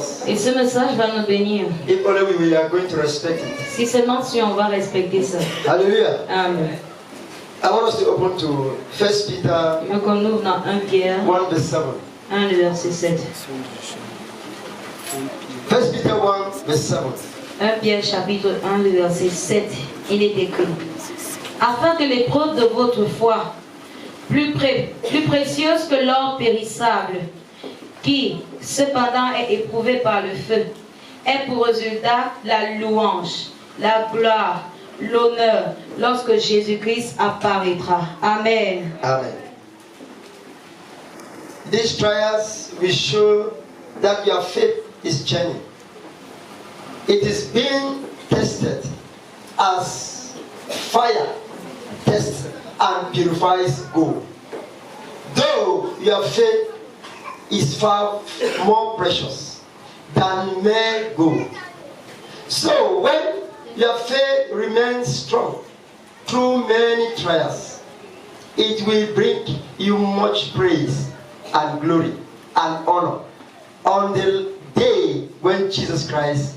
us. Et ce message va nous bénir. If only we are going to respect it. Si seulement si on va respecter ça. Hallelujah. Amen. I want us to open to 1 Peter Donc on ouvre dans 1 Pierre 1 verse 7. 1 le verset 7. 1 Peter 1 verse 7. 1 Pierre chapitre 1 le verset 7. Il est écrit: afin que l'épreuve de votre foi, plus précieuse que l'or périssable, qui cependant est éprouvé par le feu, ait pour résultat la louange, la gloire, l'honneur, lorsque Jésus-Christ apparaîtra. Amen. Amen. These trials will show that your faith is genuine. It is being tested as fire tests and purifies gold. Though your faith is far more precious than mere gold. So when your faith remains strong through many trials, it will bring you much praise and glory and honor on the day when Jesus Christ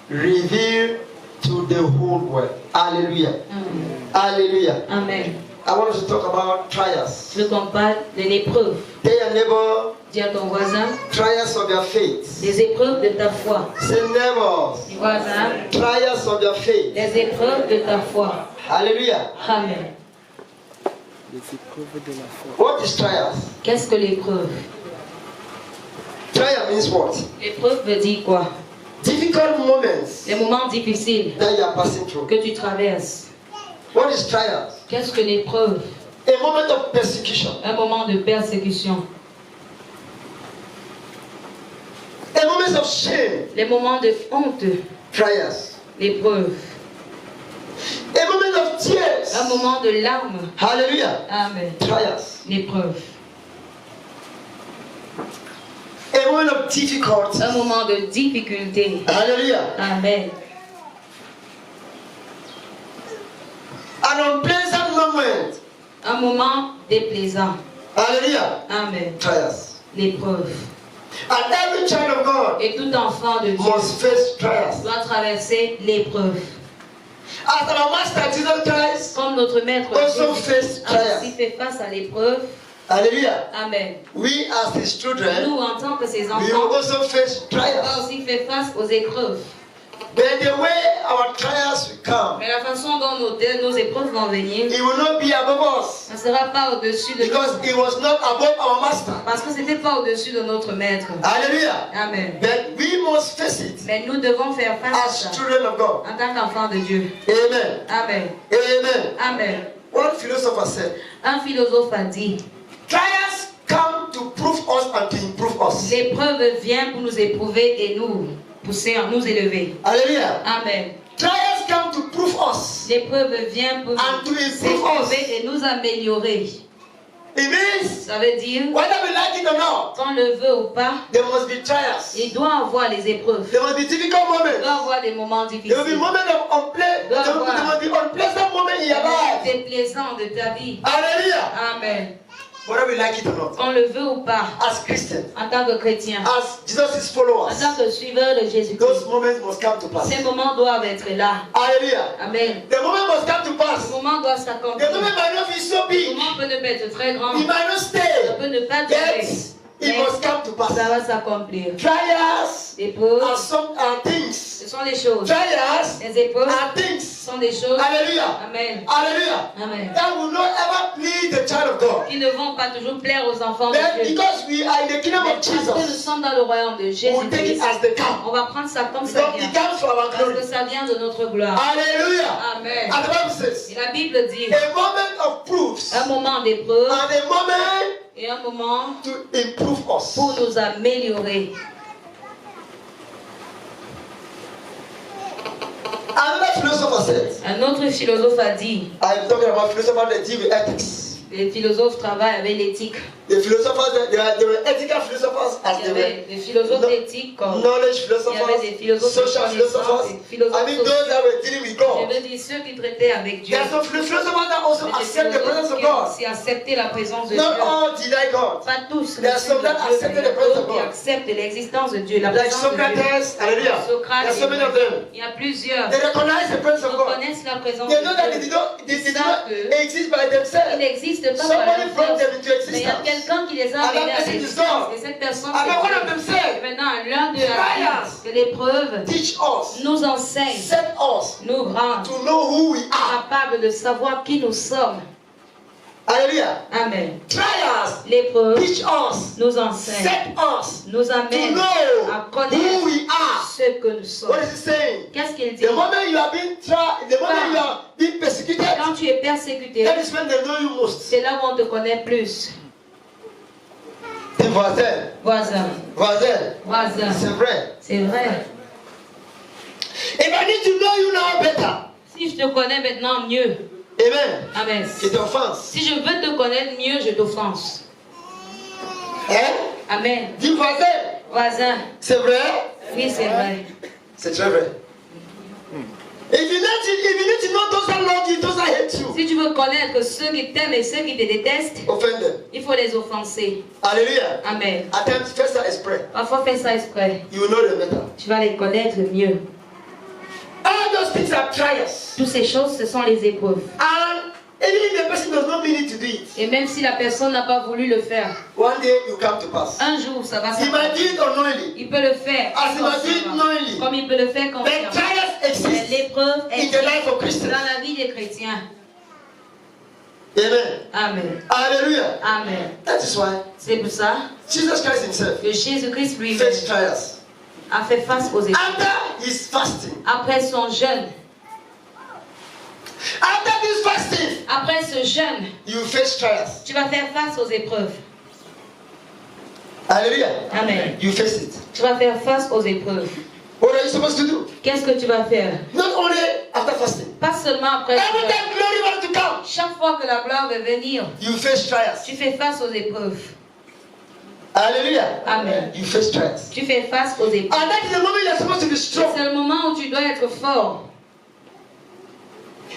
revealed to the whole world. Hallelujah. Amen. Hallelujah. Amen. I want us to talk about trials. Je veux qu'on parle de l'épreuve. Tell your neighbor, Dis à ton voisin, trials of your faith. les épreuves de ta foi. Say neighbors, Voisin, trials of your faith. les épreuves de ta foi. Hallelujah. Amen. Les épreuves de la foi. What is trials? Qu'est-ce que l'épreuve? Trial means what? L'épreuve veut dire quoi? Difficult moments Les moments difficiles that you are passing through. que tu traverses. What is trials? Qu'est-ce que l'épreuve? A moment of persecution. Un moment de persécution. A moment of shame. Les moments de honte. Trials. L'épreuve. A moment of tears. Un moment de larmes. Hallelujah. Amen. Trials. L'épreuve. A moment of difficulty. Un moment de difficulté. Hallelujah. Amen. An unpleasant moment. Un moment déplaisant. Hallelujah. Amen. Trials. L'épreuve. And every child of God Et tout enfant de Dieu must face trials. doit traverser l'épreuve. As our Master Jesus Christ Comme notre Maître also Jésus faced a aussi trials. fait face à l'épreuve. Hallelujah. Amen. We as his children, Nous, en tant que ses we enfants, also face on va trials. aussi faire face aux épreuves. But the way our trials will come, Mais la façon dont nos épreuves vont venir, it will not be above us. ne sera pas au-dessus de Because nous. it was not above our Master. Parce que ce n'était pas au-dessus de notre Maître. Hallelujah. Amen. But we must face it Mais nous devons faire face à ça as children of God. en tant qu'enfants de Dieu. Amen. Amen. Amen. Amen. One philosopher said, Un philosophe a dit, trials come to prove us and to improve us. l'épreuve vient pour nous éprouver et nous pousser à nous élever. Hallelujah. Amen. Trials come to prove us L'épreuve vient pour and to nous improve us. éprouver et nous améliorer. It means, Ça veut dire, whether we like it or not, qu'on le veut ou pas, there must be trials. il doit avoir les épreuves. There must be difficult Il moments. doit avoir des moments There will be difficiles. moments of there must be unpleasant moments in your life. C'est plaisant de ta vie. Hallelujah. Amen. Whether we like it or not. Qu'on le veut ou pas, As Christians, en tant que chrétien, as Jesus' en followers, tant que suiveur de those Jésus-Christ, moments must come to pass. ces moments doivent être là. Hallelujah. Amen. The moment must come to Ce pass. moment doit The s'accomplir. moment might not be so Ce big. moment peut ne pas être très grand. It might not Ça stay. peut ne pas durer. Yet, it Mais must come to pass. ça va s'accomplir. Trials Épreuves, are things. ce sont des choses. Trials Les épreuves are things. sont des choses. Hallelujah. Amen. Hallelujah. Amen. That will not ever please the child of God. Qui ne vont pas toujours plaire aux enfants de Then, Dieu. because we are in the kingdom Mais of parce que nous Jesus, sommes dans le royaume de we'll take it Jésus-Christ, as they come. on va prendre ça comme ça Because vient. it comes from our Parce glory. que ça vient de notre gloire. Hallelujah. Amen. And the Bible says, Et la Bible dit, a moment of proofs un moment d'épreuve and a moment et un moment to improve us. pour nous améliorer. Another philosopher said, Un autre philosophe a dit, I'm talking about philosophers that deal with ethics. les philosophes travaillent avec l'éthique. The philosophers, there were ethical philosophers as Il y they avait were des philosophes éthiques comme knowledge il y avait philosophers, des philosophes social philosophers. des philosophes I mean those that were dealing with Je God. veux dire ceux qui traitaient avec Dieu. There are some philosophers that also Mais des accept the presence philosophes of qui ont God. aussi accepté la présence de Not Dieu. all deny God. Pas tous. There are some that accept the presence of Qui God. acceptent l'existence de Dieu, la Like présence de Dieu. Socrates, hallelujah. There Socrate, are so many of them. il y a plusieurs. They recognize the presence Ils of God. reconnaissent la présence They know that de they Dieu. did not exist by themselves. Ils n'existent pas par Somebody brought eux-mêmes. them into Mais il y a existence. quelqu'un qui les a And amenés that à person is l'existence. God. Et cette personne, And then one of c'est them Dieu. said, Et maintenant, l'un d'eux a Trials. dit que l'épreuve teach us, nous enseigne, set us nous rend to know who we are. capables de savoir qui nous sommes. Hallelujah. Amen. Trials L'épreuve teach us, nous enseigne, set us nous to amène know à who connaître we are. ce que nous sommes. What is he saying? Qu'est-ce qu'il dit? The moment you are being tried, the moment you are being persecuted, Quand tu es persécuté, that is when they know you most. c'est là où on te connaît plus. Tes voisins, Voisin, voisin, c'est vrai. c'est vrai. If I need to know you now better, Si je te connais maintenant mieux, amen, amen. je t'offense. Si je veux te connaître mieux, je t'offense. Hein? Amen. Dis voisin, Voisin, c'est vrai? oui, c'est vrai. C'est très vrai. If you need to know those that love you, those that hate you, Si tu veux connaître ceux qui t'aiment et ceux qui te détestent, offend them. il faut les offenser. Hallelujah. Amen. At times, first that express, Parfois, fais ça exprès. you will know them better. Tu vas les connaître mieux. All those things are trials. Toutes ces choses, ce sont les épreuves. And even if the person does not mean it to do it, Et même si la personne n'a pas voulu le faire, one day you come to pass. un jour, ça va He might do s'accomplir. it unknowingly. Il peut le faire As he might do it inconsciemment, knowingly. comme il peut le faire But consciemment. trials Mais exist l'épreuve in est the life of dans Christians. la vie des chrétiens. Amen. Amen. Hallelujah. Amen. That is why C'est pour ça Jesus Christ himself que Jésus-Christ lui-même faced trials. a fait face aux épreuves. After his fasting, Après son jeûne, after this fasting, après ce jeûne, you face trials. tu vas faire face aux épreuves. Hallelujah. Amen. You face it. Tu vas faire face aux épreuves. What are you supposed to do? Qu'est-ce que tu vas faire? Not only after fasting. Pas seulement après le Every jeûne. time glory wants to come, Chaque fois que la gloire va venir, you face trials. tu fais face aux épreuves. Hallelujah. Amen. You face trials. Tu fais face aux épreuves. And that is the moment you are supposed to be strong. C'est le moment où tu dois être fort.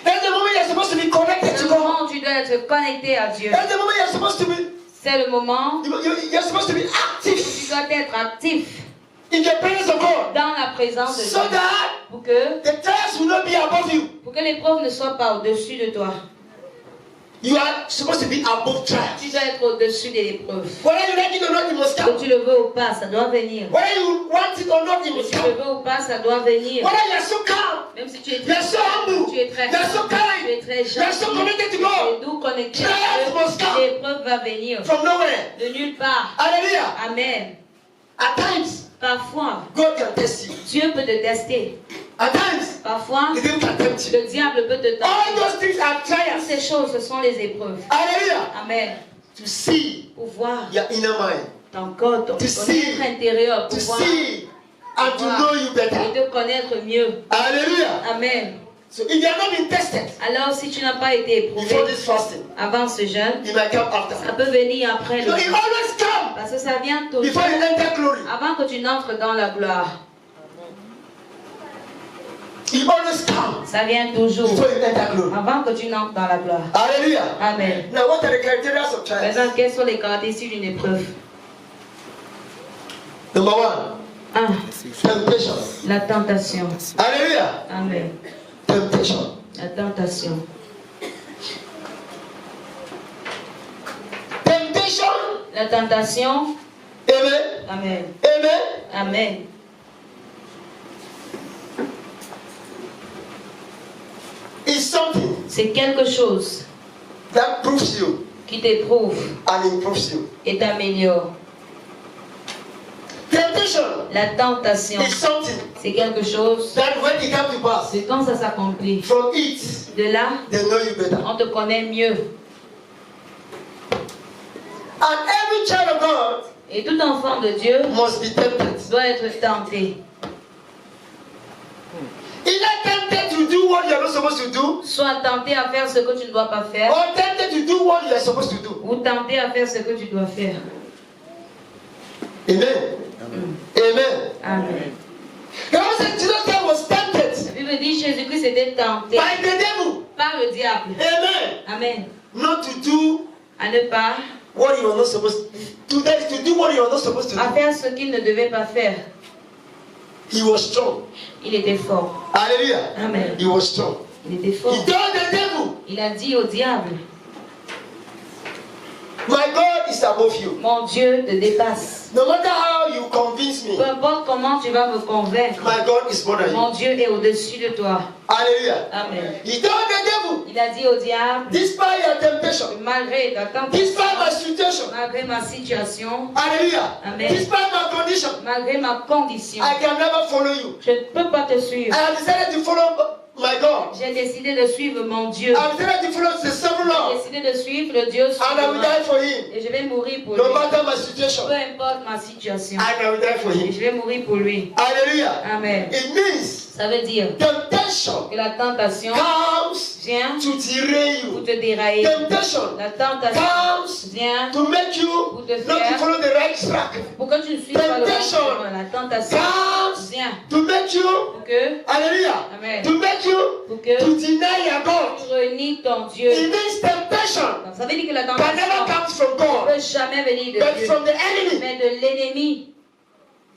That's the moment you are supposed to be connected C'est to le God. moment où tu dois être connecté à Dieu. That's the moment you are supposed to be. C'est le moment You're supposed to be où tu active dois être actif in the presence of God, dans la présence de so Dieu. that Pour que the trials will not be above you. l'épreuve ne soit pas au-dessus de toi. You are supposed to be above Tu trials. dois être au-dessus de l'épreuve. Whether you like it or not, it must Que come. tu le veux ou pas, ça doit venir. Whether you want it or not, it Que must tu le come. veux ou pas, ça doit venir. Whether you are so calm, Même si tu es you très are so calme, humble, tu es très you are so calme, tu es kind, très you are so gentil, connected to tu God. es doux, connecté Trials à must Dieu, come. l'épreuve va venir. from nowhere. De nulle part. Hallelujah. Amen. At times, Parfois, God can test you. Dieu peut te tester. At times, Parfois, the devil can tempt you. le diable peut te All tenter. those things are Toutes trials. ces choses, ce sont les épreuves. Hallelujah. Amen. To see Pour voir your inner mind. ton corps, ton To see. être intérieur, To pour voir see and to know you et better. te connaître mieux. Hallelujah. Amen. So if you have not been tested Alors, si tu n'as pas été before éprouvé this fasting, avant ce jeûne, it might come after. ça peut venir après So le it jeûne. always comes Parce que ça vient toujours before you enter glory. avant que tu n'entres dans la gloire. It always comes Ça vient toujours before you enter glory. avant que tu n'entres dans la gloire. Hallelujah. Amen. Now, what are the criteria of trials? Maintenant, quelles sont les caractéristiques d'une épreuve? Number one, 1. temptation. La tentation. Hallelujah. Amen. Temptation. La tentation. Temptation. La tentation. Amen. Amen. Amen. Amen. Is something C'est quelque chose that proves you qui t'éprouve and improves you. et t'améliore. Temptation La tentation, is something c'est quelque chose, that when it comes to pass, c'est quand ça s'accomplit. from it, De là, they know you better. on te connaît mieux. And every child of God Et tout enfant de Dieu must be tempted. doit être tenté. Either tempted to do what you are not supposed to do, soit tenté à faire ce que tu ne dois pas faire, or tempted to do what you are supposed to do. ou tenté à faire ce que tu dois faire. Amen. Amen. Amen. The Bible says Jesus Christ was tempted La Bible dit Jésus-Christ était tenté by the devil. par le diable. Amen. Amen. Not to do À ne pas, what you are not supposed to do. That is to do what you are not supposed to à do. faire ce qu'il ne devait pas faire. He was strong. Il était fort. Hallelujah. Amen. He was strong. Il était fort. He told the devil, Il a dit au diable, my God is above you. mon Dieu te dépasse. No matter how you convince me, Peu importe comment tu vas me convaincre, my God is more than mon you. Dieu est au-dessus de toi. Hallelujah. Amen. He told the devil, Il a dit au diable, despite your temptation, malgré ta despite my tentation, situation, malgré ma situation, hallelujah, Amen. despite my condition, malgré ma condition, I can never follow you. je ne peux pas te suivre. I have decided to follow my God. J'ai décidé de suivre mon Dieu. I have decided to follow the sovereign J'ai Lord. décidé de suivre le Dieu And I will souverain. die for him. Et je vais mourir pour No lui. matter my situation. Peu importe ma situation. And I will die for Et him. je vais mourir pour lui. Hallelujah. Amen. It means Ça veut dire temptation que la tentation comes vient to derail pour you. te dérailler. Temptation La tentation comes vient to make you pour te not to faire, follow the right track. pour que tu ne suives pas le bon Temptation chemin. La tentation comes vient to make you, pour que, hallelujah, Amen. to make you pour que to deny your God. tu renies ton Dieu. It means temptation Donc, ça veut dire que la can never tentation comes from ne God, peut jamais venir de but Dieu, from the enemy. mais de l'ennemi.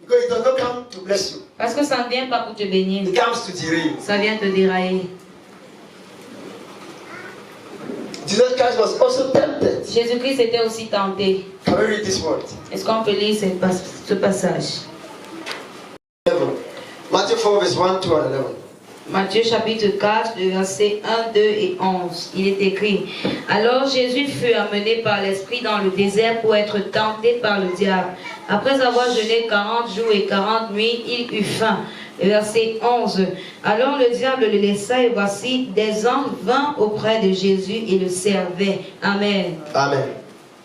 Because it does not come to bless you. Parce que ça ne vient pas pour te bénir. It comes to derail you. Ça vient te dérailler. Jesus Christ was also tempted. Jésus-Christ était aussi tenté. Can we read this word? Est-ce qu'on peut lire ce passage? 11. Matthew 4 verse 1, 2 and 11. Matthieu chapitre 4, de versets 1, 2 et 11. Il est écrit: Alors Jésus fut amené par l'Esprit dans le désert pour être tenté par le diable. Après avoir jeûné 40 jours et 40 nuits, il eut faim. Verset 11. Alors le diable le laissa et voici des anges vinrent auprès de Jésus et le servaient. Amen. Amen.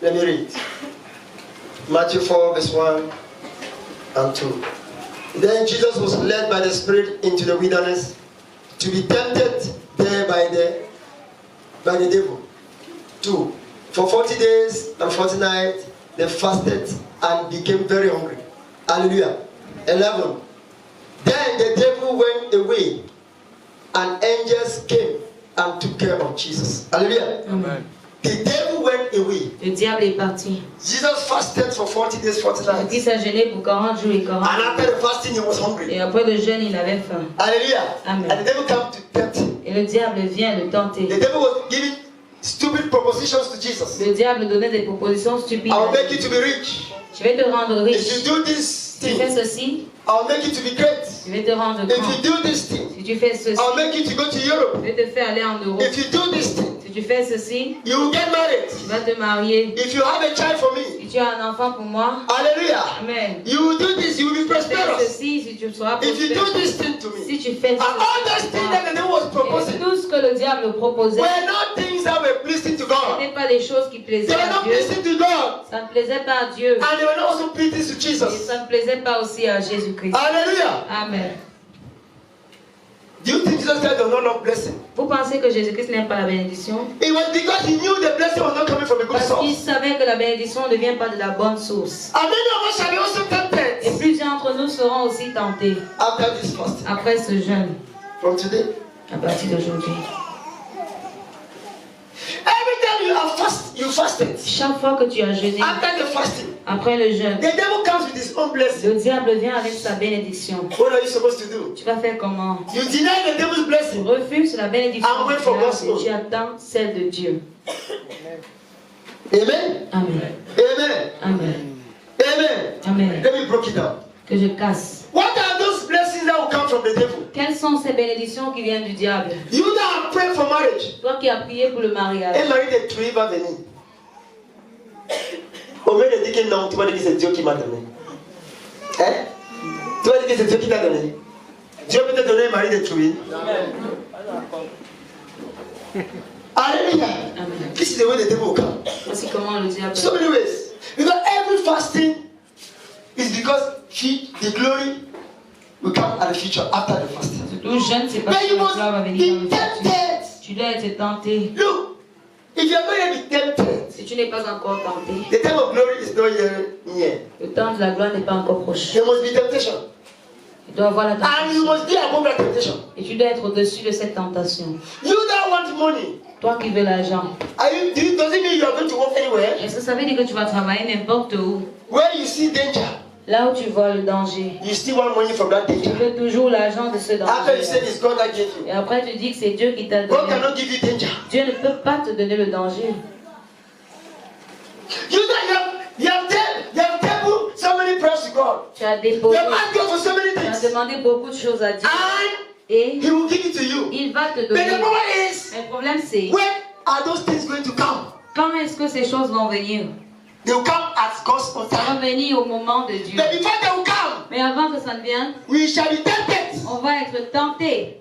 Let me read. Matthew 4 verse 1 and 2. Then Jesus was led by the Spirit into the wilderness to be tempted there by the devil. 2. For 40 days and 40 nights they fasted and became very hungry. Hallelujah. 11. Then the devil went away and angels came and took care of Jesus. Hallelujah. Amen. The devil went away. Le diable est parti. Jesus fasted for 40 days, 40 nights. Il s'est jeûné pour 40 jours et 40 And nuits. after the fasting, he was hungry. Et après le jeûne, il avait faim. Hallelujah. Amen. And the devil came to tempt him. Et le diable vient le tenter. The devil was giving stupid propositions to Jesus. Le diable donnait des propositions stupides. I'll make you to be rich. Je vais te rendre riche. If you do this Si tu fais thing, ceci, I'll make you to be great. je vais te rendre If grand. you do this thing, Si tu fais ceci, I'll make you to go to Europe. je vais te faire aller en Europe. If you do this thing, Si tu fais ceci, you will get married. tu vas te marier. If you have a child for me, Si tu as un enfant pour moi, hallelujah. Amen. You will do this, you will be Si tu fais prosperous. ceci, si tu seras If you do prospère. this thing to me, Si tu fais and all those ceci, things that the devil was et proposing tout ce que le diable proposait, were not things that were pleasing to ce God. n'était pas des choses qui They plaisaient were à not Dieu. pleasing to God. Ça ne plaisait pas à Dieu. And they were not also pleasing to Et Jesus. ça ne plaisait pas aussi à Jésus-Christ. Hallelujah. Amen. Do you think Jesus Christ does not love blessing? Vous pensez que Jésus-Christ n'aime pas la bénédiction? It was because he knew the blessing was not coming from a good Parce qu'il source. savait que la bénédiction ne vient pas de la bonne source. And many of us shall be also Et tempted plusieurs d'entre nous seront aussi tentés after this fasting. après ce jeûne, From today, à partir d'aujourd'hui. every time you fasted, Chaque fois que tu as jeûné, after the fasting, après le jeûne, the devil comes with his own blessing. le diable vient avec sa bénédiction. What are you supposed to do? Tu vas faire comment? You deny the devil's Tu blessing. refuses la bénédiction And wait du for diable God's et own. tu attends celle de Dieu. Amen. Amen. Amen. Amen. Amen. Amen. Let me break it down. Que je casse. What are those blessings that will come from the devil? Quelles sont ces bénédictions qui viennent du diable? You that are praying for marriage. Toi qui as prié pour le mariage. Et Marie de Tuiv va venir. Au lieu de dire que non, tu vas dire que c'est Dieu qui m'a donné. Hein? Tu vas dire que c'est Dieu qui t'a donné. Dieu peut te donner Marie de Tuiv. Hallelujah. Amen. This is the way the devil will come. Voici comment le diable. So many ways. Because every fasting is because the glory will come at the future after the fasting. Tout jeune, c'est parce But que you la gloire va must venir dans be le futur. tempted. Tu dois être tenté. Look, if you are going to be tempted, Si tu n'es pas encore tenté, the time of glory is not yet near. le temps de la gloire n'est pas encore proche. There must be temptation. Tu dois avoir la And you tentation. must be above that temptation. Et tu dois être au-dessus de cette tentation. You that want money, Toi qui veux l'argent, does it mean you are going to walk anywhere? est-ce que ça veut dire que tu vas travailler n'importe où? Where you see danger, Là où tu vois le danger, you still want money from that tu danger. veux toujours l'argent de ce After you said danger. it's God that gave you. Et après tu dis que c'est Dieu qui t'a God donné. cannot give you danger. Dieu ne peut pas te donner le danger. You have tabled so many prayers to God. Tu as You déposé, have asked God for so many tu as things. demandé beaucoup de choses à Dieu. And Et He will give it to you. il va te But donner. the problem is, Mais le problème c'est, when are those things going to come? quand est-ce que ces choses vont venir? They will come at God's own Ça va time. venir au moment de Dieu. But before they will come, Mais avant que ça ne vienne, we shall be tempted. on va être tenté.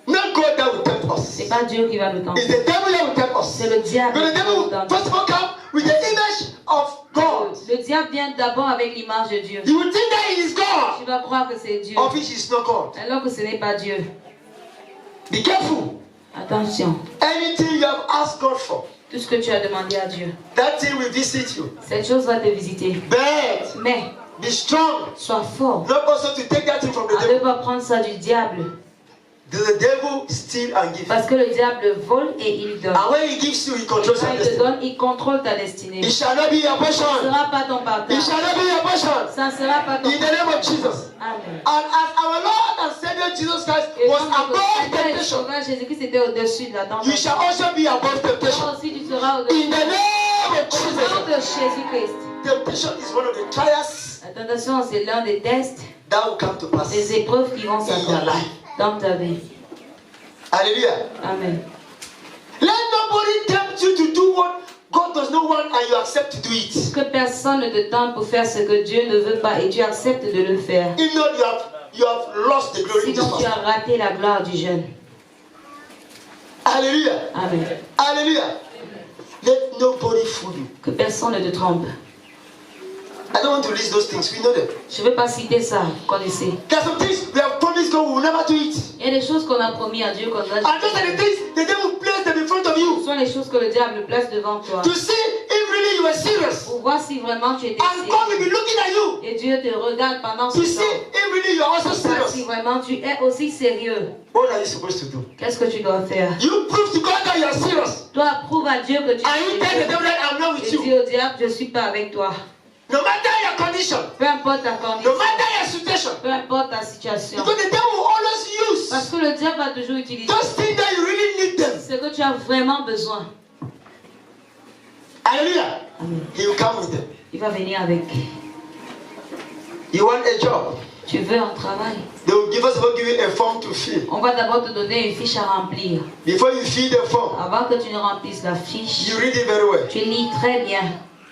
Not God that will tempt us. C'est pas Dieu qui va nous It's tenter. the devil that will tempt us. C'est le diable But the qui va devil nous will tenter. first of all come with the image of God. Le diable vient d'abord avec l'image de Dieu. You will think that it is God, Tu vas croire que c'est Dieu, of which is not God. alors que ce n'est pas Dieu. Be careful. Attention, Anything you have asked God for, tout ce que tu as demandé à Dieu, that thing will visit you. cette chose va te visiter. But Mais be strong. sois fort. Not also to take that thing from the On ne devil. pas prendre ça du diable. The devil steal and give. Parce que le diable vole et il donne. And when he gives you, he Et controls quand your il te destiny. donne, il contrôle ta destinée. It shall not be your Ce ne portion. sera pas ton It partage. shall not be your portion. Ça ne sera pas ton In the name of Jesus. Amen. And as our Lord and Savior Jesus Christ Et was comme notre above Seigneur et temptation, Sauveur Jésus-Christ était au-dessus de la you tentation. shall also be above Toi temptation. aussi tu seras au-dessus. In the name of Au nom de Jesus. Jésus-Christ. Temptation is one of the trials La tentation, c'est l'un des tests, that will come to pass. des épreuves qui vont In your s'accomplir life. dans ta vie. Hallelujah. Amen. Let nobody tempt you to do what God does not want and you accept to do it. Que personne ne te tente pour faire ce que Dieu ne veut pas et tu acceptes de le faire. If not, you have lost the glory in this Sinon, tu as fast. raté la gloire du jeûne. Hallelujah. Amen. Hallelujah. Let nobody fool you. Que personne ne te trompe. I don't want to list those things. We know them. Je ne veux pas citer ça, vous connaissez. There are some things we have promised God we will never do it. Il y a des choses qu'on a promis à Dieu qu'on doit And those are the things the devil placed them in front of Ce you sont les choses que le diable place devant toi. to see if really you are serious. Pour voir si vraiment tu étais And God will sérieux. be looking at you Et Dieu te regarde pendant ce to see temps. if really you are also Pour voir si serious. vraiment tu es aussi sérieux. What are you supposed to do? Qu'est-ce que tu dois faire? You prove to God that you are serious. Toi, prouve à Dieu que tu And you es tell the sérieux. devil that I'm not with Et dis you. au diable, je ne suis pas avec toi. No matter your condition, Peu importe ta condition, no matter your situation. peu importe ta situation. Because the devil will always Parce use que le diable va toujours utiliser those things that you really need them. ce que tu as vraiment besoin. Hallelujah. Amen. He will come with them. Il va venir avec. You want a job? Tu veux un travail. They will give you a form to fill. On va d'abord te donner une fiche à remplir. Before you fill the form, Avant que tu ne remplisses la fiche, you read it very well. tu lis très bien.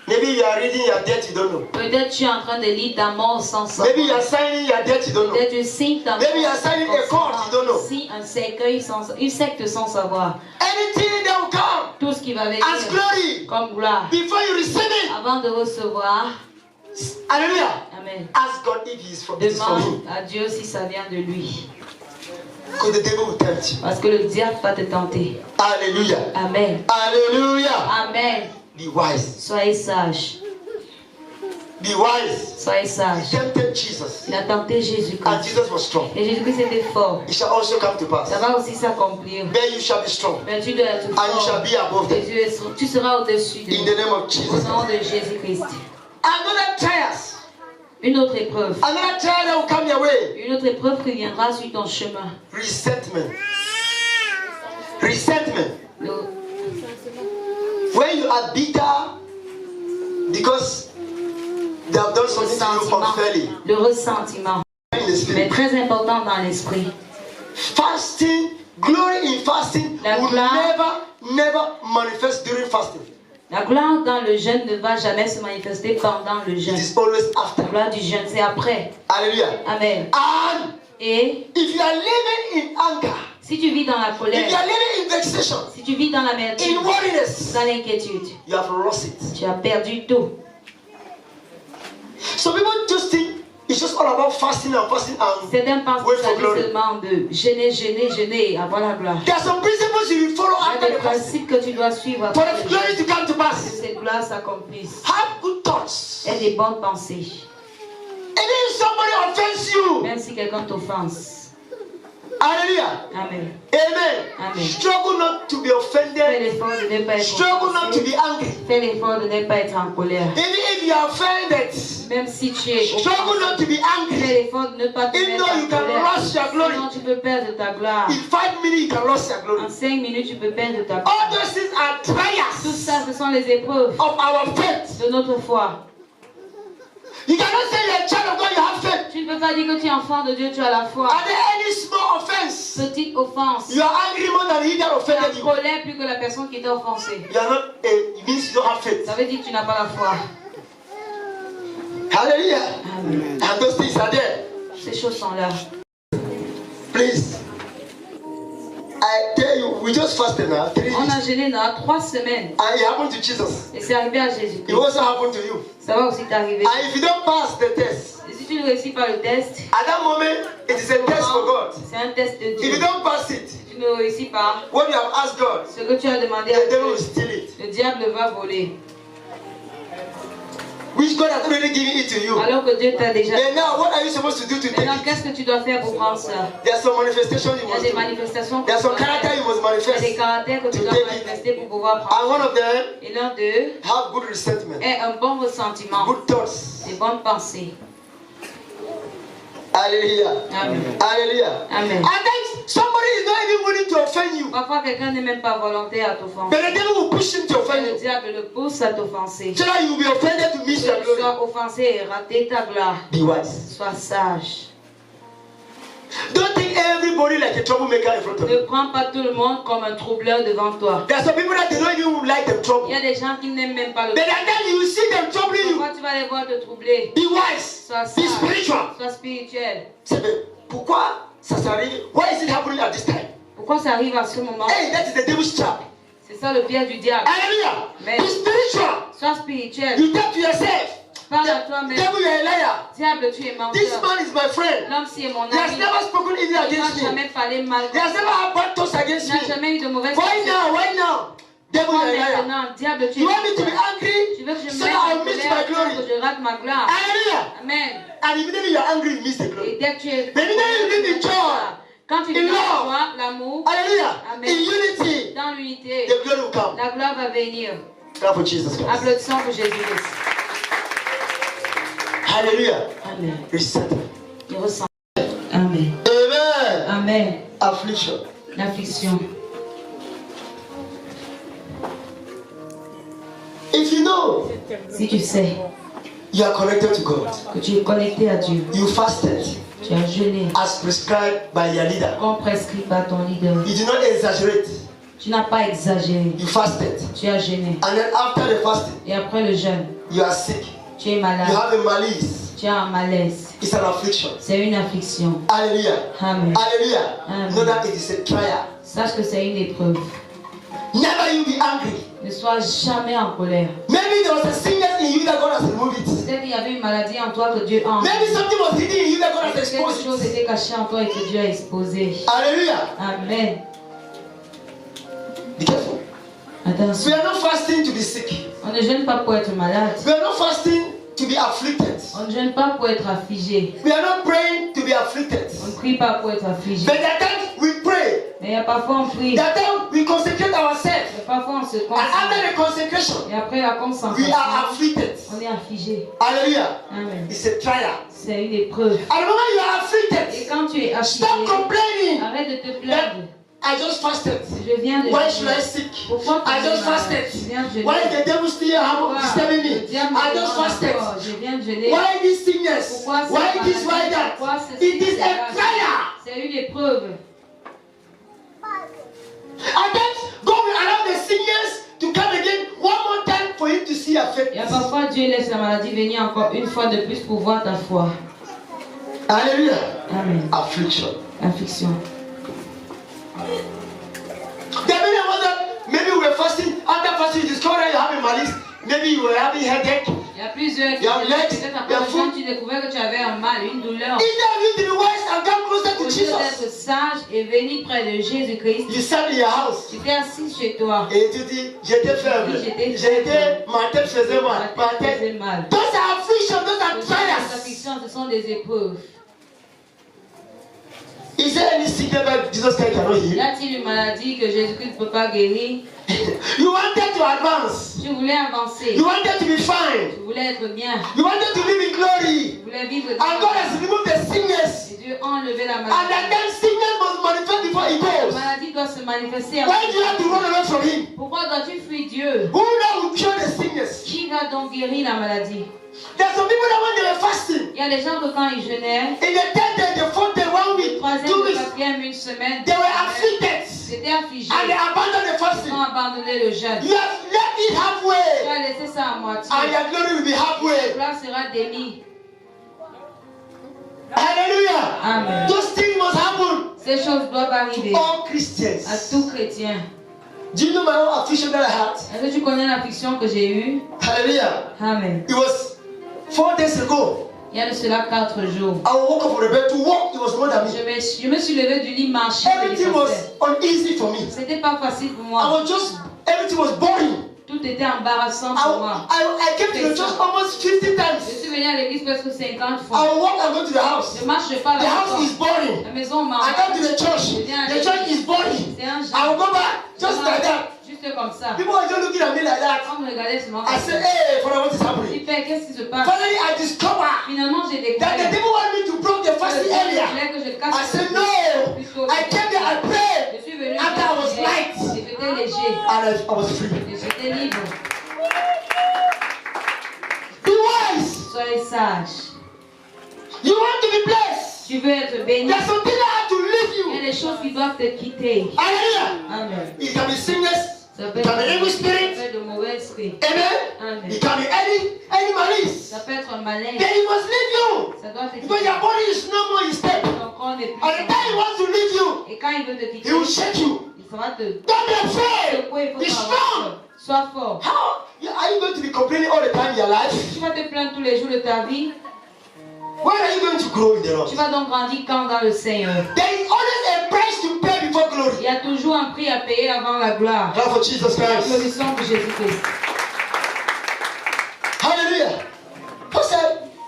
Maybe you are reading your debt, you don't know. Peut-être tu es en train de lire ta mort sans savoir. Maybe you are signing your debt, you don't know. Peut-être tu signes ta mort. Maybe you are signing a court, you don't know. Si un cercueil sans, une secte sans savoir. Anything that will come Tout ce qui va venir as glory comme gloire. before you receive it. Avant de recevoir, Hallelujah. amen. Ask God if it is from him. Demande à Dieu si ça vient de lui. Because the devil will tempt you. Parce que le diable va te tenter. Hallelujah. Amen. Hallelujah. Amen. Be wise. Soyez sages. Be wise. Soyez He sages. tempted Jesus. Il a tenté And Jésus-Christ. Jesus was strong. Et Jésus-Christ était fort. It shall also come to pass. Ça va aussi s'accomplir. Then you shall be strong. Mais tu dois être And you shall fort. be above them. Tu seras au-dessus de In nous. the name of Au Jesus. nom de Jésus-Christ. Another trials. Une autre épreuve. Another trial that will come your way. Une autre épreuve qui viendra sur ton chemin. Resentment. Resentment. Le- When you are bitter because they have done something to you unfairly. Le ressentiment. In the Mais spirit. très important dans l'esprit. Fasting, glory in fasting La will gloire- never manifest during fasting. La gloire dans le jeûne ne va jamais se manifester pendant le It jeûne. is always La after. gloire du jeûne, c'est après. Hallelujah. Amen. And Et if you are living in anger, si tu vis dans la if you colère, are living in vexation, si tu vis dans l'amertume, in worriness, dans l'inquiétude, you have lost it. tu as perdu tout. So people just think It's just all about fasting and fasting and Certains pensent wait qu'il for s'agit glory. seulement de jeûner, jeûner, jeûner et avoir la gloire. There are some principles you will follow Il y after a des the fasting principes que tu dois suivre for après the glory to come to que pass. cette gloire s'accomplisse. Have good thoughts. Et des bonnes pensées. And if somebody offends you, Même si quelqu'un t'offense. hallelujah, Amen. amen. Amen. Struggle not to be Fais offended. l'effort de ne pas être Struggle not to offensé. be angry. Fais l'effort de ne pas être en colère. Even if you are offended, Même si tu es struggle not to be fais angry. l'effort de ne pas te Even mettre though you en can colère. lose your glory. Sinon tu peux perdre ta gloire. In 5 minutes, you can lose your glory. En 5 minutes, tu peux perdre ta All gloire. those things are Tout trials ça, ce sont les épreuves of our faith. de notre foi. You cannot say you're a child of God, you have faith. Tu ne peux pas dire que tu es enfant de Dieu, tu as la foi. Are there any small offense? Petite offense. You are angry more than he that Tu es offended en you. colère plus que la personne qui t'a offensé. You are not. It means you don't have faith. Ça veut dire que tu n'as pas la foi. Hallelujah. Amen. And those things are there. Ces choses sont là. Please. I tell you, we just fasted now 3 On a weeks. jeûné dans 3 semaines. And it happened to Jesus. Et c'est arrivé à It Jésus-Christ. also happened to you. Ça va aussi t'arriver. And if you don't pass the test, Et si tu ne réussis pas le test, at that moment, it is a test for God. c'est un test de If you Dieu. don't pass it, Si tu ne réussis pas, what you have asked God, ce que tu as demandé à the devil will Dieu, steal it. le diable va voler. Which God has already given it to you. Alors que Dieu t'a déjà. And now, what are you supposed to do to take Maintenant, it? qu'est-ce que tu dois faire pour prendre ça? There's some manifestation you Il y a must des do. manifestations que There's tu some dois character faire. you must Il y a des manifest. caractères que tu to dois take it. manifester pour pouvoir And one prendre. of them, Et l'un d'eux have good resentment, est un bon ressentiment, good thoughts. des bonnes pensées. Hallelujah. Amen. Hallelujah. Amen. And then somebody is not even willing to offend you. Parfois, quelqu'un n'est même pas volontaire à t'offenser. But the devil will push him to offend Le you. diable le pousse à t'offenser. So that you will be offended to miss Que your tu glory. sois offensé et rater ta gloire. Be wise. Sois sage. Don't think everybody like a troublemaker in front of Ne you. prends pas tout le monde comme un troubleur devant toi. There are some people that they don't even like them Il trouble. y a des gens qui n'aiment même pas le But then you see them troubling you. Pourquoi tu vas les voir te troubler? Be wise. Sois Be sage. spiritual. Sois spirituel. C'est bien. Pourquoi ça s'arrive? Why is it happening at this time? Pourquoi ça arrive à ce moment? Hey, that is the devil's trap. C'est ça le piège du diable. Hallelujah. Amen. Be spiritual. Sois spirituel. You tell to yourself, Parle à the toi-même. devil, you are a liar. Diable, tu es This menteur. man is my friend. L'homme-ci est mon He has ami. never spoken evil Il n'a against me. jamais parlé mal. He has never had bad thoughts against Il n'a me. jamais eu de mauvaises Why now? Why now? Devil, you Pourquoi are a liar. maintenant, diable, tu es You want me to be menteur. angry Tu veux que je me so mette that en I'll miss colère my pour glory? que je rate ma gloire. Hallelujah. Amen. And immediately you are angry, you miss the Et glory. dès que tu es But immediately you live in joy, quand tu in vis dans la love. joie, l'amour, Hallelujah. Amen. In unity, dans l'unité, the glory will come. la gloire va venir. Clap for Jesus Christ. Applaudissons pour Jésus-Christ. Hallelujah. Amen. Resentment. Je ressens. Amen. Amen. Amen. Affliction. L'affliction. If you know Si tu sais you are connected to God, que tu es connecté à Dieu, you fasted tu as jeûné, as prescribed by your leader. comme prescrit par ton leader. You do not exaggerate. Tu n'as pas exagéré. You fasted. Tu as jeûné. And then after the fasting, Et après le jeûne, you are sick. tu es You malade. have a malice. Tu as un malaise. It's an affliction. C'est une affliction. Hallelujah. Amen. Hallelujah. Amen. Know that it is a trial. Sache que c'est une épreuve. Never you be angry. Ne sois jamais en colère. Maybe there was a sickness in you that God has removed it. Peut-être qu'il y avait une maladie en toi que Dieu a enlevée. Maybe something was hidden in you that God has Quelque exposed chose it. était caché en toi et que Dieu a exposé. Hallelujah. Amen. Be careful. We Attention. are not fasting to be sick. On ne jeûne pas pour être malade. We are not fasting to be afflicted. On ne jeûne pas pour être affligé. We are not praying to be afflicted. On ne prie pas pour être affligé. But that time we pray. Mais il y a parfois on prie. That time we consecrate ourselves. Et parfois on se And after consacre. the consecration, Et après la we concentration, are afflicted. on est affligé. Hallelujah. Amen. It's a trial. C'est une épreuve. And the moment you are Et afflicted, quand tu es affligé, stop complaining. arrête de te plaindre. I just fasted. Je viens de Why should I jeûner. sick? Pourquoi tu I es just malade? fasted. Je viens de jeûner. Why is the devil still Pourquoi disturbing le me? diable me I just demande fasted. encore? Je viens de jeûner. Why this sickness? Pourquoi cette Why this? Why maladie? that? Pourquoi ceci? It is a Cela? trial. C'est une épreuve. And then God will allow the sickness to come again one more time for you to see your faith. Et parfois Dieu laisse la maladie venir encore une fois de plus pour voir ta foi. Hallelujah. Amen. Affliction. Affliction. There are many ones that maybe we were fasting. After fasting, you discover that you have a malice. Maybe you were having headache. Il y a plusieurs qui You have legs, peut-être you have après foot. tu découvrais que tu avais un mal, une douleur. Instead of you to be wise and come closer Au to lieu Jesus, d'être sage et venir près de Jésus-Christ, you sat in your house. tu t'es assis chez toi. Et tu dis, j'étais faible. Ma tête faisait mal. Ma tête faisait mal. Those are afflictions, those are Les trials. afflictions, ce sont des épreuves. Is there any sickness that Jesus Christ cannot Y heal? a-t-il une maladie que Jésus-Christ ne peut pas guérir? You wanted to advance. Tu voulais avancer. You wanted to be fine. Tu voulais être bien. You wanted to live in glory. Tu voulais vivre And God has dans removed the sickness. et Dieu a enlevé la And maladie. then sickness must manifest before it La goes. maladie doit se manifester. Why do you have to run away from Him? Pourquoi dois-tu fuir Dieu? Who now will cure the sickness? Qui va donc guérir la maladie? There are some people that when they were fasting, Il y a des gens que quand ils jeûnaient, in the 10th day, the 4th day, 1 le week, 3e, 2 le weeks, 4e, une semaine, they were afflicted. c'était affligé. And they abandoned the Ils fasting. ont abandonné le jeûne. You have left it Tu halfway. as laissé ça à moitié. And your glory will be La halfway. gloire sera démise. Hallelujah. Amen. Those things must happen. Ces choses doivent arriver All à Christians. tout chrétien. Do you know my own affliction that I had? Est-ce que tu connais l'affliction que j'ai eue? Hallelujah. Amen. It was 4 days ago. Il y a de cela 4 jours. I woke up from the bed to walk. It was more than me. Je me suis levé du lit marché. Everything was uneasy for me. C'était pas facile pour I moi. was just, everything was boring. Tout était embarrassant pour moi. I came to the church almost 50 Je times. suis venu à l'église presque 50 I fois. will walk and go to the house. Je marche pas The là. house is boring. La maison I come to the church. The church is boring. C'est un I will genre. go back just like that. Juste comme ça. People are just looking at me like that. On me regardait seulement I comme said, ça. hey, Father, what is happening? Super, qu'est-ce qui se passe? Finally, I discover Finalement, j'ai that the découvert. devil wanted me to break the fasting earlier. Que je I casse said, no. I came there, I prayed. Je suis venu After I was light. et j'étais léger. And I was free. Et j'étais libre. Be wise. Soyez sage. You want to be blessed. Tu veux être béni. There's something that have to leave Il y a you. des choses qui doivent te quitter. Hallelujah. Amen. It can be sickness. Ça peut It can be evil être spirit. de mauvais esprit. Amen. Amen. It can be any malice. Ça peut être un malin. Then he must leave you. Ça doit te Because quitter. your body is no more his step. Ton corps n'est plus. And the time he wants to leave you, Et quand il veut te quitter, he will shake you. il sera te Don't be afraid. secouer. Il Be faut strong. Sois fort. How are you going to be complaining all the time in your life? Tu vas te plaindre tous les jours de ta vie. When are you going to grow in the Lord? Tu vas donc grandir quand dans le Seigneur. There is always a price to pay before glory. Il y a toujours un prix à payer avant la gloire. Clap for Jesus Christ. Applaudissons pour Jésus-Christ. Hallelujah.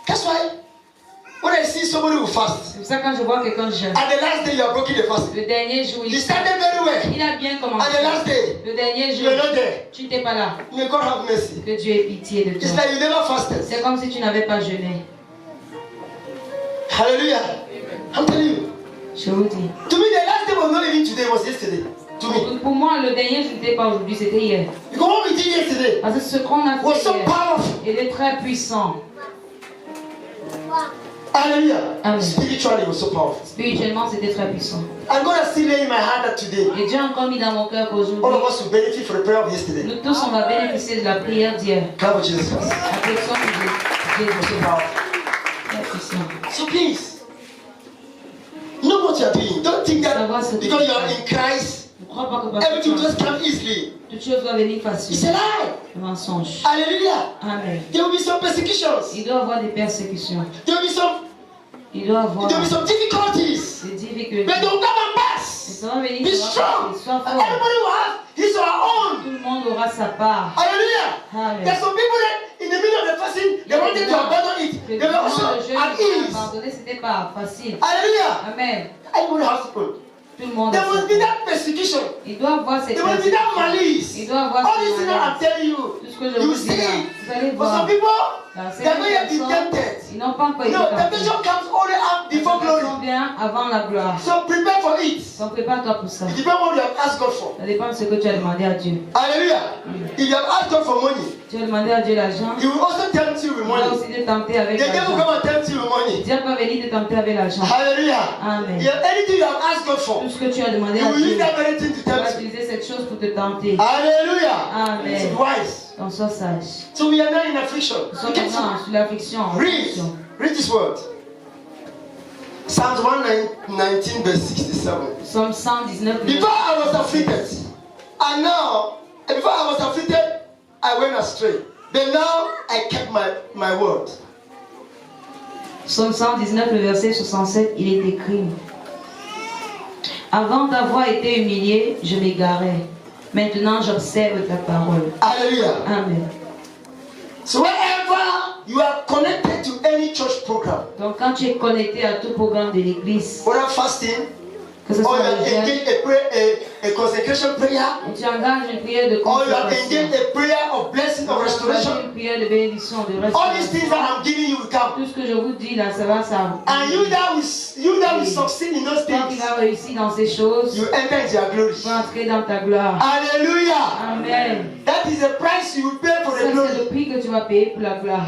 That's why when I see somebody who fast, C'est pour ça que quand je vois quelqu'un jeûne, and the last day you are breaking the fast, le dernier jour, he started very well, il a bien and commencé. the last day Le dernier you jour, are not there. tu n'étais pas là. May God have mercy. Que Dieu ait pitié de It's toi. like you never fasted. C'est comme si tu n'avais pas jeûné. Hallelujah. I'm telling you. Je vous dis. To me, the last day was not even today, it was yesterday. To me. Pour moi, le dernier jour n'était pas aujourd'hui, c'était hier. Because what we did yesterday Parce que ce qu'on a was fait so hier, powerful. il est très puissant. Hallelujah. Amen. Spiritually, it was so powerful. Spirituellement, c'était très puissant. And God has still laid in my heart that today, Et Dieu a encore mis dans mon cœur all qu'aujourd'hui, of us will benefit from the prayer of yesterday. nous tous, on va bénéficier de la prière d'hier. Clap for Jesus Christ. Applaudissons pour Jésus. So powerful. Très puissant. So please, know what you are doing. Don't think that because you are in Christ, Ne crois pas que parce que everything tu will just come easily. toute chose va venir It's a facile. lie. Le mensonge. Hallelujah. Amen. There will be some persecutions. Il doit y avoir des persécutions. There will be some difficulties. des difficultés. But they will come and Mais pass. ça va venir, Be ça va strong. passer. Sois And fort. everybody will have his or her own. Tout le monde aura sa part. Hallelujah. Amen. There's some people that in the middle of the fasting, they wanted to abandon it. They were also at ease. Abandonner, c'était pas facile. Hallelujah. Amen. Everybody has to pray. Tout le monde There a must sa be part. that persecution. Il doit avoir cette There must be that persécution. malice. Il doit avoir All cette these things that I'm malice. telling you, Tout ce que je you vous dis là, see. vous allez For some voir. people, Dans they are not yet been certaines personnes, tempted. ils n'ont pas encore été No, tentés. temptation comes only up La before glory. tentation vient avant la gloire. So prepare for it. Donc prépare-toi pour ça. It depends what you have asked God for. Ça dépend de ce que tu as demandé à Dieu. Hallelujah. If you have asked God for money, Tu as demandé à Dieu l'argent. He will also tempt you with Il va money. aussi te tenter avec The devil l'argent. come and tempt you with money. Dieu va venir te tenter avec l'argent. Hallelujah. Amen. If anything you have asked God for, Tout ce que tu as demandé He à will use Dieu, that very thing to tu vas tempt you. utiliser cette chose pour te tenter. Hallelujah. Amen. It's wise. Donc sois sage. So we are now in affliction. Nous sommes maintenant sur l'affliction. Read this word. Psalms 119 verse 67. Psalm 119. Before I was afflicted, and now, before I was afflicted, I went astray. But now I kept my word. Psaume 119, le verset 67, il est écrit: Avant d'avoir été humilié, je m'égarais. Maintenant, j'observe ta parole. Hallelujah. Amen. So wherever you are connected to any church program, Donc, quand tu es connecté à tout programme de l'église, whether fasting, que ce or soit you are le jeûne, engaged a consecration prayer, tu engages une prière de or you are consécration, engaged a prayer of blessing, of restoration, une prière de bénédiction, de all these things restauration. that I'm giving you will come. Tout ce que je vous dis là, ça va, ça. And you that will succeed in those Toi qui things, vas réussir dans ces choses, you enter into your glory. tu vas entrer dans ta gloire. Hallelujah. Amen. That is the price you will pay for Ça, the c'est glory. le prix que tu vas payer pour la gloire.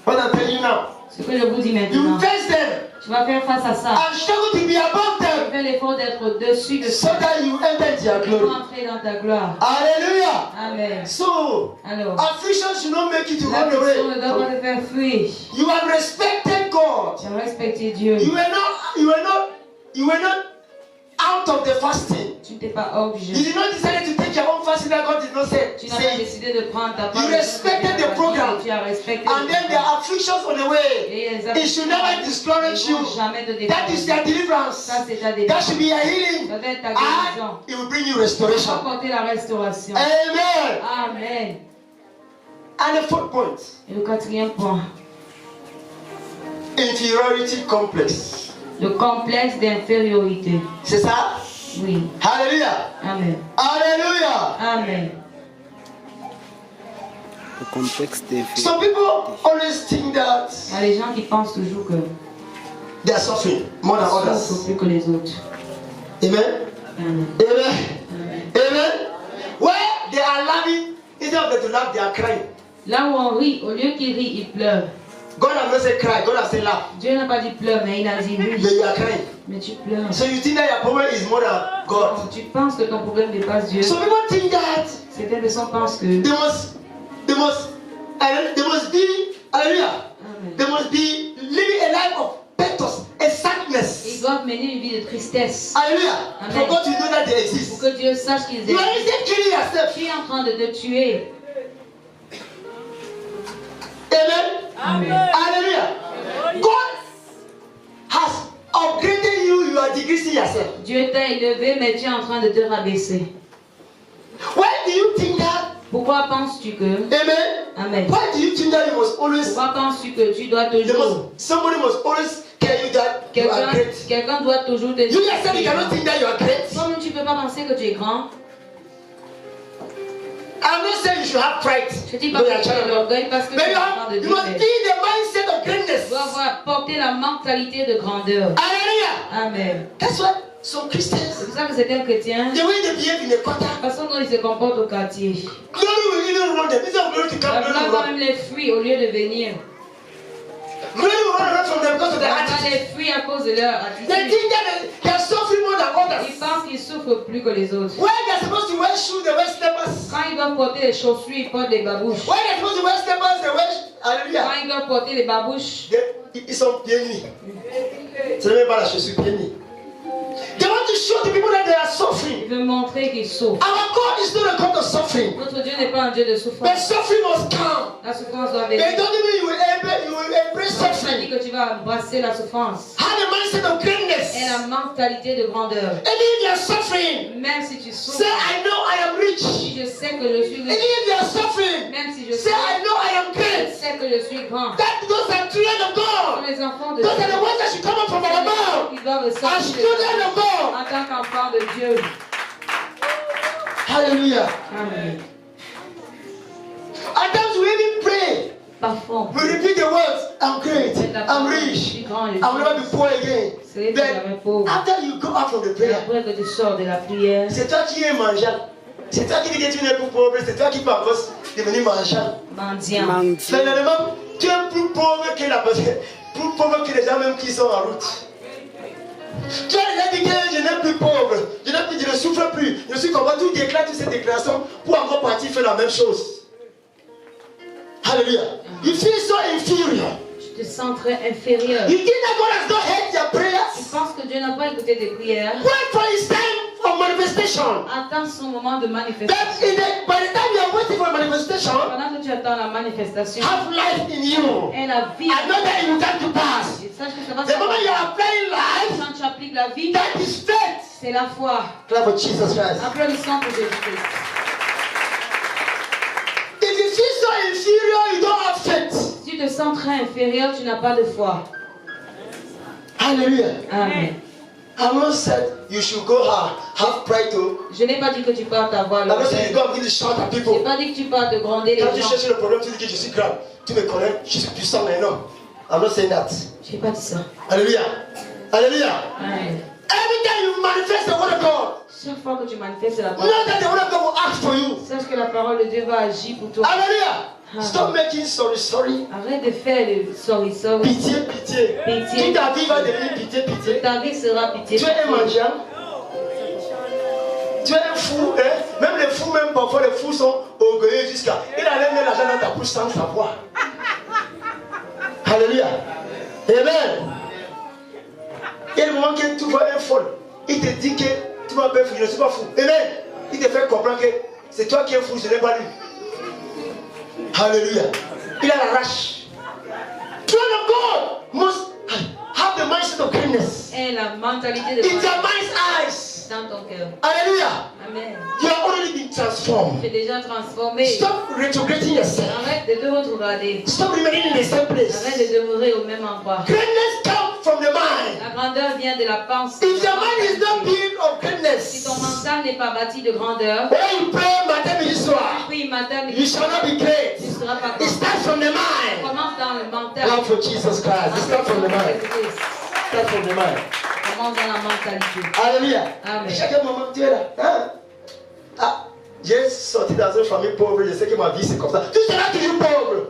What I'm telling you now. Ce que je vous dis You maintenant, face them tu vas faire face à ça. and struggle to be above Tu them fais l'effort d'être au-dessus de so ça that you enter into your pour glory. entrer dans ta gloire. Hallelujah. Amen. So, Alors, affliction should not make you to la run question ne doit pas away. te faire fuir. You have respected God. Tu as respecté Dieu. You were not out of the fasting. Tu n'étais pas hors du You jeu. did not decide to take your own fasting that God did not say. Tu n'as pas Say it. décidé de prendre ta part. You respected the program. Tu as respecté And then there are afflictions on the way. Et les It should never discourage you. jamais te That is décourager. their deliverance. Ça, c'est ta That délivrance. should be a healing. Ça doit être ta guérison. And it will bring you Tu vas restoration. porter la restauration. Amen. Amen. And the fourth point, Et le quatrième point, inferiority complex. le complexe d'infériorité. C'est ça? Oui. Hallelujah. Amen. Hallelujah. Amen. Le contexte des faits. Some people always think that Il y a des gens qui pensent toujours que they are suffering more than ils others. souffrent plus que les autres. Amen. Amen. Amen. Amen. Amen. Where they are laughing, instead of them to laugh, they are crying. Là où on rit, au lieu qu'ils rient, ils pleurent. God has not said cry, God has said laugh. Dieu n'a pas dit pleure, mais il a dit But rit. you are crying. Mais tu pleures. So you think that your problem is more than God. Donc, tu penses que ton problème dépasse Dieu. So people think that Certaines personnes pensent que. they must be, hallelujah, Amen. they must be living a life of pathos and Ils sadness. doivent mener une vie de tristesse. Hallelujah. Amen. For God to know that they Pour exist. que Dieu sache qu'ils You are existent. instead killing yourself. Tu es en train de te tuer. Amen. Amen. Hallelujah. God has upgraded you, you are decreasing yourself. Dieu t'a élevé, mais tu es en train de te rabaisser. Why do you think that? Pourquoi penses-tu que. Amen. Amen. Why do you think that you must always, Pourquoi penses-tu que tu dois toujours. somebody must always tell you that you are great? Quelqu'un doit toujours te You dire. yourself, you cannot think that you are great. Comme tu ne peux pas penser que tu es grand. I'm not saying you should have pride. Je ne dis pas No, que you are tu as child de of God. l'orgueil parce que tu But es you, enfant de you Dieu. must Mais be the mindset of tu greatness. dois avoir porté la mentalité de grandeur. Hallelujah. Amen. That's why some C'est Christians, pour ça que certains chrétiens, the way they behave in the quarter, la façon dont ils se comportent au quartier, glory will even run them. Instead of glory to come, la glory gloire will va run. même les fuir au lieu de venir. Glory will run away from them because of their La gloire attitude. les fuit à cause de leur They attitude. think that they are suffering more than Ils others. pensent qu'ils souffrent plus que les autres. When they're supposed to wear shoes, they wear slippers. Quand ils doivent porter les chaussures, ils portent des babouches. When they're supposed to wear slippers, they wear hallelujah. Quand ils doivent porter les babouches, Ils sont pieds nus. Ce n'est même pas la chaussure pieds nus. They want to show the people that they are suffering. ils veulent montrer qu'ils souffrent. Our God is not a God of suffering. Notre Dieu n'est pas un Dieu de But souffrance. suffering must come. La souffrance doit It venir. doesn't mean you will embrace Ça dit suffering. que tu vas embrasser la souffrance. Have a mindset of greatness. Et la mentalité de grandeur. And if you are suffering, Même si tu souffres, say I know I am rich. si je sais que je suis And riche, if you are suffering, même si je say I know I am je great. sais que je suis grand. Those are children of Ce sont God. les enfants de Those are Dieu. the ones that should come up from our mouth. Ils doivent As sortir children of God. en tant qu'enfants de Dieu. Hallelujah. Amen. At times we even pray. Parfois, We repeat the words, I'm great, I'm je rich, suis grand, je I'll never be suis poor again. C'est jamais Then, pauvre. after you go out from the Et prayer, après que tu sors de la prière, c'est toi qui es mangeant. C'est toi qui dis que tu n'es plus pauvre, c'est toi qui peux encore devenir mangeant. mendiant. Mendiant. Finalement, tu es plus pauvre que la personne, plus pauvre que les gens même qui sont en route. Tu as déjà dit que je n'ai plus pauvre, je ne souffre plus, je suis content, tu déclares toutes ces déclarations pour encore partir faire la même chose. Hallelujah. You feel so inferior. Tu te sens très inférieur. You think that God has not heard your Tu prayers? penses que Dieu n'a pas écouté tes prières. Wait for his time for manifestation. Attends son moment de That manifestation. by the time you are waiting for manifestation, Pendant que j'attends la manifestation have life in you. et la vie. I know that it will come to pass. Et sache que ça va The moment you s'accomplir. are applying life, Quand tu appliques la vie, that is faith. c'est la foi. Clap for Jesus Christ. Applaudissons pour Jésus-Christ. If you feel so inferior, you don't have faith. Si tu te sens très inférieur, tu n'as pas de foi. Hallelujah. Amen. I'm not said you should go have pride to. Je n'ai pas dit que tu parles avoir I'm not saying you l'orgueil. go and begin to shout at Je n'ai people. pas dit que tu parles de gronder les Quand tu gens. cherches le problème, tu dis que je suis grave. Tu me connais, je suis puissant maintenant. I'm not saying that. Je n'ai pas dit ça. Hallelujah. Hallelujah. Amen. Every time you manifest the word of God, Chaque fois que tu manifestes la know parole, that the word of God will act for you. sache que la parole de Dieu va agir pour toi. Hallelujah. Stop making sorry. Arrête de faire le sorry. Pitié. Pitié. Toute ta vie va devenir pitié. Ta vie sera pitié. Tu es un mendiant. Tu es un fou. Hein? Même les fous, même parfois les fous sont orgueilleux jusqu'à. Il allait mettre l'argent dans ta bouche sans savoir. Alléluia. Amen. Il y a des moments que tu vois un folle. Il te dit que tu m'as bien fou, je ne suis pas fou. Amen. Il te fait comprendre que c'est toi qui es fou, je n'ai pas lui. Alléluia. Il a la rage. Children of God must have the mindset of kindness. Et la mentalité de In their mind's eyes. dans ton cœur. Hallelujah. Amen. You are already been transformed. Tu es déjà transformé. Stop retrograding yourself. Arrête de te regarder. Stop remaining in the same place. Arrête de demeurer au même endroit. Greatness comes from the mind. La grandeur vient de la pensée. If your mind is not built of Si greatness, ton mental n'est pas bâti de grandeur, when you pray matin, midi, soir, puis matin, you shall not be great. tu ne seras pas It grand. starts from the mind. Commence dans le mental. Love for Jesus Christ. It starts from the mind. Start from the mind. Commence dans la mentalité. Alléluia. Amen. Chaque moment tu es là. Hein? Ah, j'ai sorti dans une famille pauvre, je sais que ma vie c'est comme ça. Tu seras toujours pauvre.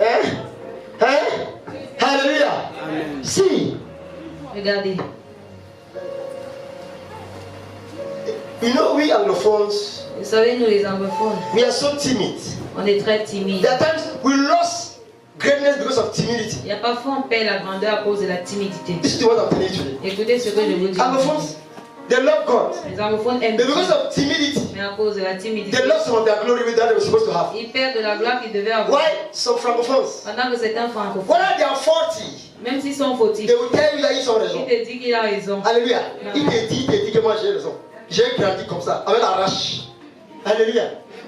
Hein? Hein? Alléluia. Si. Regardez. You know, we anglophones, Vous savez, nous les anglophones, we are so timid. on est très timides. There are times we lost greatness because of timidity. Il y a parfois on perd la grandeur à cause de la timidité. This is what I'm telling you today. Écoutez ce que je vous dis. Anglophones, they love God. Les anglophones aiment But Dieu, because of timidity, mais à cause de la timidité, they lost some of their glory that they were supposed to have. ils perdent de la gloire qu'ils devaient avoir. Why? Some francophones, Pendant que certains francophones, whether they are 40, même s'ils sont fautifs, they will tell you that ils ont raison. il te dit qu'il a raison. Alléluia. Il te dit que moi j'ai raison. J'ai grandi comme ça, avec la rage. Alléluia.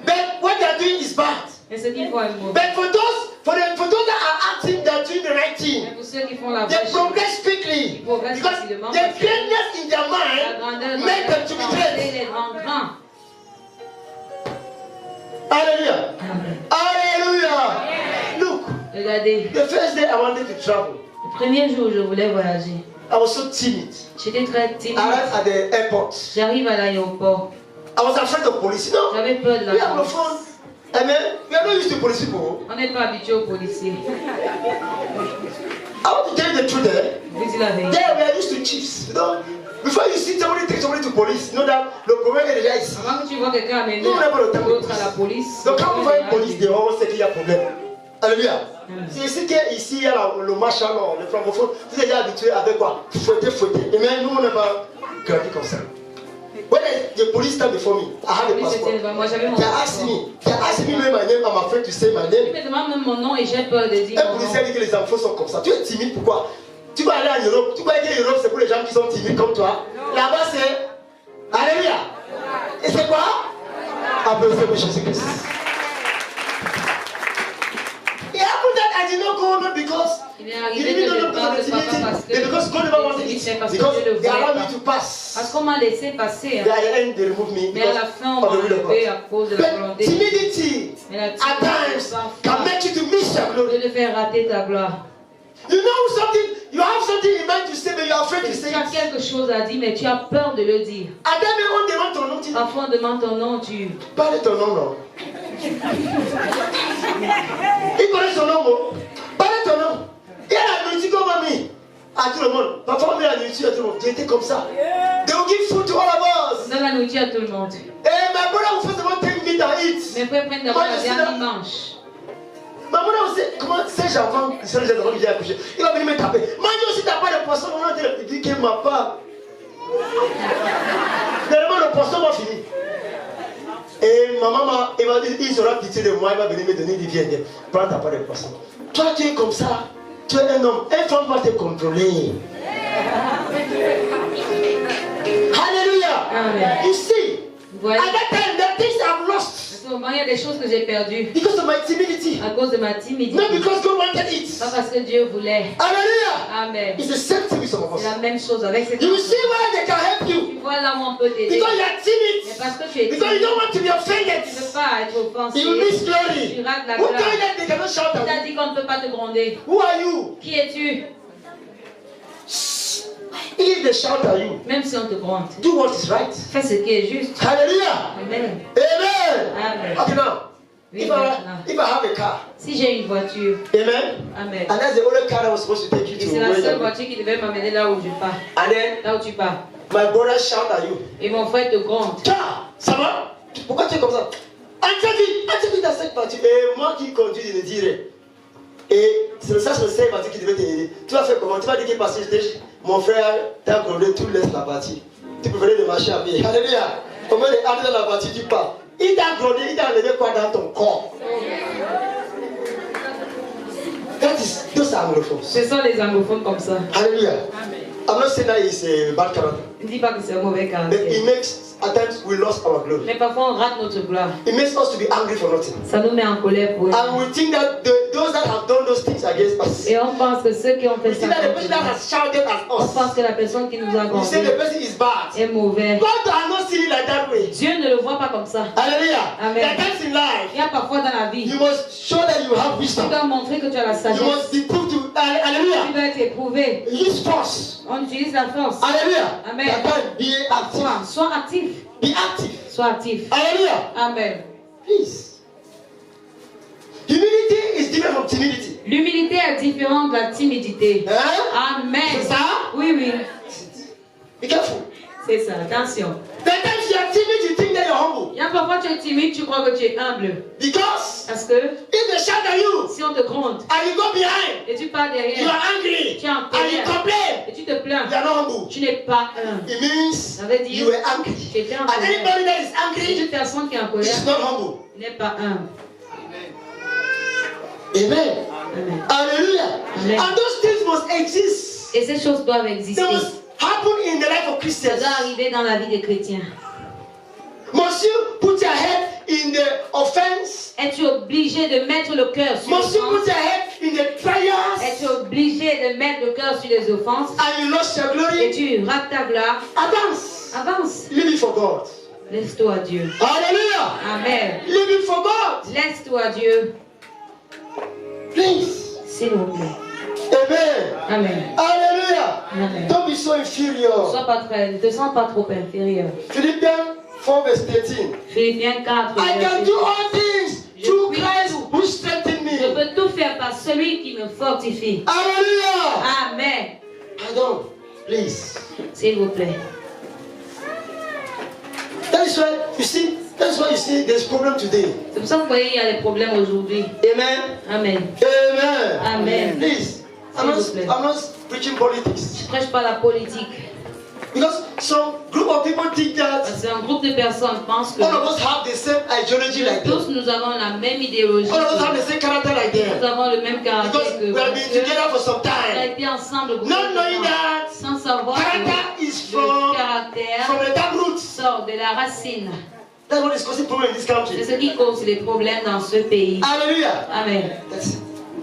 But what they are doing is bad. Mais ce qu'ils font est mauvais. But for those that are acting, they are doing the right Mais thing. pour ceux qui font la They vraie chose, progress quickly. progressent Because facilement the parce que greatness in their la mind grandeur make them to be great. les rend grands. Hallelujah. Amen. Hallelujah. Look, Regardez, the first day I wanted to travel, le premier jour où je voulais voyager, I was so timid. j'étais très timide. I arrived at the airport. J'arrive à l'aéroport, I was afraid of police. You know, j'avais peur de la we are no police. fun. Amen. We are not used to police people. On n'est pas habitué aux policiers. I want to tell you the truth there. Je vous dis la vérité. There we are used to chiefs. You know, before you see somebody take somebody to police, you know that le problème est déjà ici. Avant que tu vois quelqu'un amener Nous, on n'a pas le temps de l'autre à la police, Donc quand vous voyez une police de dehors, on sait qu'il y a problème. Alléluia. C'est ici qu'ici il y a le match alors, le francophone. Vous êtes déjà habitué avec quoi? Fouetter. Et même nous, on n'a pas grandi comme ça. When the police stand before me, I have a passport. moi j'avais mon They asked me my name. I'm afraid to say my Il name. me demande même mon nom et j'ai peur de dire Un mon policier nom. dit que les enfants sont comme ça. Tu es timide, pourquoi? Tu vas aller en Europe. Tu crois que l'Europe c'est pour les gens qui sont timides comme toi? Là-bas c'est... Alléluia. Et c'est quoi? Applaudissez pour Jésus-Christ. It happened that I did not go because Il est he arrivé didn't que know je parle because de of papa parce timidity. And because God never wanted it. parce que Because Dieu le they allowed voulait me pas. to pass. Parce qu'on m'a laissé passer. They at the end they removed me Mais à la because fin, on of m'a the will of enlevé à God. cause de la But volonté. timidity Mais la at times can timidité make you to miss your glory. peut te faire rater ta gloire. You know something, you have something in mind to say, but you are afraid to say Tu as it. quelque chose à dire, mais tu as peur de le dire. À des moments, on demande ton nom, tu dis, Parfois, on demande ton nom, tu... parle ton nom, non. Il connaît son nom, bon. Parle ton nom. Il y a la nourriture qu'on m'a mis à tout le monde. Parfois, on met la nourriture à tout le monde. J'étais comme ça. They will give food to all of us. On donne la nourriture à tout le monde. Et ma brother will first of all take me to eat. Mes frères prennent d'abord Moi, la je suis viande, là. ils mangent. Ma brother aussi, comment ces enfants, c'est les enfants qui viennent accoucher. Il va venir me taper. Mange aussi ta part de poisson. Il dit que ma part. Tellement le poisson va finir. Et ma maman, il aura pitié de moi, il va venir me donner des viens. Prends ta part de poisson. Toi, tu es comme ça. Tu es un homme. Une femme va te contrôler. Hallelujah. Amen. You see, Voilà. at that time, the things I've lost À ce moment, il y a des choses que j'ai perdues because of my timidity. à cause de ma timidité. Not because God wanted it. Pas parce que Dieu voulait. Hallelujah. Amen. It's the same thing with some of us. C'est la même chose avec cette You will see where they can help you. Tu vois là où on peut t'aider. Because you are Mais timid. parce que tu es Because you don't timide, want to be tu ne offended. veux pas être offensé. You miss Tu glory. rates la Who gloire. told you that they cannot shout Qui at t'a you? dit qu'on ne peut pas te gronder? Who are you? Qui es-tu? If they shout at you, Même si on te gronde, do what is right. fais ce qui est juste. Hallelujah. Amen. Amen. Amen. Okay, now, Oui, if maintenant. I have a car, Si j'ai une voiture, amen, Amen. and that's the only car that was supposed to take you Et to c'est la where seule you're going, voiture qui devait m'amener là où je pars. and then Là où tu pars. my brother shout at you, Et mon frère te gronde. car, ça va? Pourquoi tu es comme ça? Interdit dans cette voiture. Et moi qui conduis, je le dirai. Et c'est ça, c'est cette voiture qui devait t'aider. Tu vas faire comment? Tu vas dire que parce que mon frère t'a grondé, tu laisses la voiture. Tu préférais de marcher à pied. Alléluia. Au moins, aller dans la voiture, tu pars. Il t'a grondé, il t'a enlevé quoi dans ton corps? Those are anglophones. Ce sont les anglophones comme ça. Hallelujah. Amen. I'm not saying that he's a bad character. Ne dis pas que c'est un mauvais But caractère. it makes, at times, we lost our glory. Mais parfois on rate notre gloire. It makes us to be angry for nothing. Ça nous met en colère pour eux. And we think that those that have done those things against us, Et on pense que ceux qui ont fait we ça think that the contre person that nous, has shouted at on us, pense que la personne qui nous a we say grondé the person is bad. est mauvais. God has not seen it like that way. Dieu ne le voit pas comme ça. Hallelujah. Amen. There are times in life, Il y a parfois dans la vie, you must show that you have tu wisdom. dois montrer que tu as la You sagesse. must be proved to, Tu hallelujah. dois être éprouvé. Use force. On utilise la force. Hallelujah. Amen. That time, be active. Sois actif. Be active. Sois actif. Hallelujah. Amen. Please. Humility is different from timidity. L'humilité est différente de la timidité. Hein? Amen. C'est ça? Oui, oui. Be careful. C'est ça. Attention. The times you are timid, you think that you're humble. Il y a parfois tu es timide, tu crois que tu es humble. Because Parce que if they shout at you si on te gronde and you go behind, et tu pars you derrière are angry Tu es en and you colère. complain, et tu te plains, you are not humble. tu n'es pas humble. It means Ça veut dire you were angry. tu étais en And colère. anybody that is Et angry toute personne qui est en colère is not humble. n'est pas humble. Amen. Amen. Hallelujah. Amen. And those things must exist. Et ces choses doivent They exister. must happen in the life of Ça Christians. doit arriver dans la vie des chrétiens. Must you put your head in the offense? Es-tu obligé de mettre le cœur sur Must you put l'offense? your head in the trials? Es-tu obligé de mettre le cœur sur les offenses? And you lost your Et glory? tu rates ta gloire? Advance. Avance. Live it for God. Laisse-toi à Dieu. Hallelujah. Amen. Live it for God. Laisse-toi à Dieu. Please. S'il vous plaît. Amen. Amen. Hallelujah. Amen. Don't be so inferior. Ne te sens pas trop inférieur. Philippians 4 verse 13. Philippiens 4, I can verset do all things through puis Christ tout. who strengthens Je me. peux tout faire par celui qui me fortifie. Hallelujah. Amen. Pardon. Please. S'il vous plaît. That is why you see there's problem today. C'est pour ça que vous voyez, il y a des problèmes aujourd'hui. Amen. Amen. Amen. Amen. Please. I'm not preaching politics. Je ne prêche pas la politique. Because some group of people think that Parce qu'un groupe de personnes pense que all of us have the same ideology like them. tous nous avons la même idéologie. All of us have the same character like Nous them. avons le même caractère Because que we have been parce que together for some on a time. été ensemble beaucoup Not de knowing temps, that sans savoir que character is le from caractère the dark roots. sort de la racine. That's what is causing problem in this C'est country. ce qui cause les problèmes dans ce pays. Hallelujah. Amen. That's it.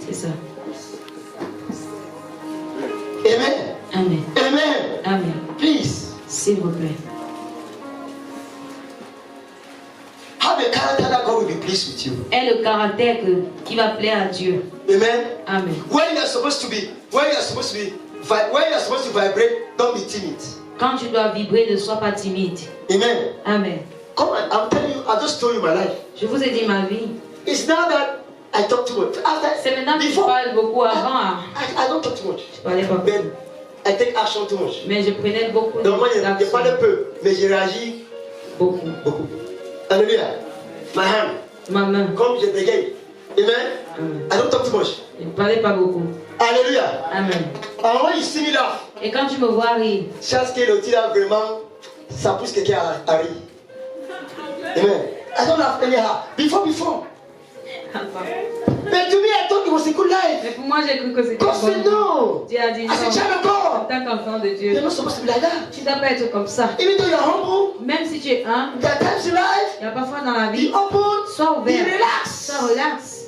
C'est ça. Amen. Amen. Amen. Amen. Please S'il vous plaît. have a character that God will be pleased with you. Aie le caractère qui va plaire à Dieu. Amen. Amen. Where you are supposed to vibrate, don't be timid. Quand tu dois vibrer, ne sois pas timide. Amen. Amen. Come on, I'm telling you, I just told you my life. Je vous ai dit ma vie. It's not that I talk too much. C'est maintenant que je Before, parle beaucoup avant. I don't talk too much. Je parlais pas Then beaucoup. I take action too much. Mais je prenais beaucoup Donc moi, je d'actions. parle peu, mais je réagis Beaucoup. beaucoup. Alléluia. My hand, Ma main. comme je bégaye. Amen. Amen. I don't talk too much. Je ne parlais pas beaucoup. Alléluia. Amen. And when you see me laugh, Et quand tu me vois rire, chaque que le tir vraiment, ça pousse quelqu'un à rire. Amen. I don't laugh anyhow. Before. But to me, I thought it was a good life. Mais pour moi, j'ai cru que c'était God said no. Dieu a dit non. As a child of En God, tant qu'enfant de Dieu, you're not supposed to be like that. tu ne dois pas être comme ça. Even though you're humble, Même si tu es humble, there are times in life, il y a parfois dans la be vie, open, sois be ouvert, relaxed. sois relax.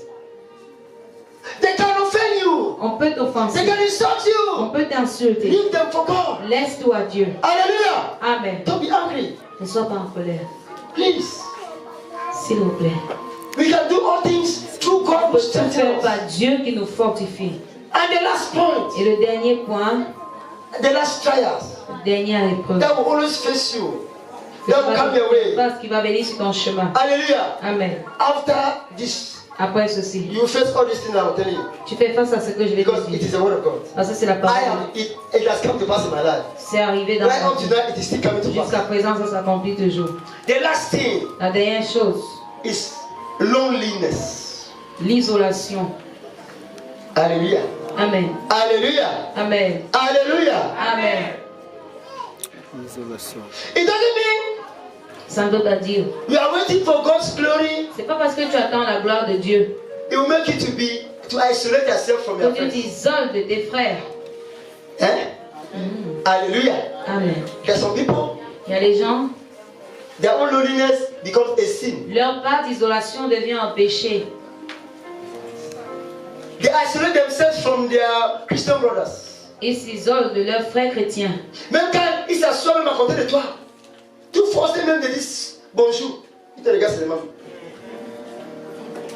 They can offend you. On peut They t'offenser, can insult on you. peut t'insulter. Leave them for God. Laisse-toi à Dieu. Hallelujah. Amen. Don't be angry. Ne sois pas en colère, Please. s'il vous plaît. We can do all things through God On who peut tout strengthens faire us. par Dieu qui nous fortifie. And the last point, Et le dernier point, the last trials dernière épreuve. that will always face you, that will come your way. Parce qu'il va venir sur ton chemin. Hallelujah. Amen. After this, Après ceci, you face all these things I'm telling you. tu fais face à ce que je vais te Because it dire. is the word of God. Parce que c'est la I parole. am it has come to pass in my life. C'est arrivé dans Right ma up to vie. now, it is still coming to Jusqu'à pass. présent, ça s'accomplit toujours. The last thing La dernière chose, is loneliness. l'isolation. Hallelujah. Amen. Hallelujah. Amen. Hallelujah. Amen. Isolation. It doesn't mean Ça ne veut pas dire. you are waiting for God's glory. C'est pas parce que tu attends la gloire de Dieu It will make you to isolate yourself from que your tu friends. t'isoles de tes frères. Eh? Hallelujah. Amen. There are some people, Il y a les gens, their own loneliness becomes a sin. leur part d'isolation devient un péché. They isolate themselves from their Christian brothers. Ils s'isolent de leurs frères chrétiens. Même quand ils s'assoient même à côté de toi, tout forcé même de dire bonjour. Ils te regardent seulement.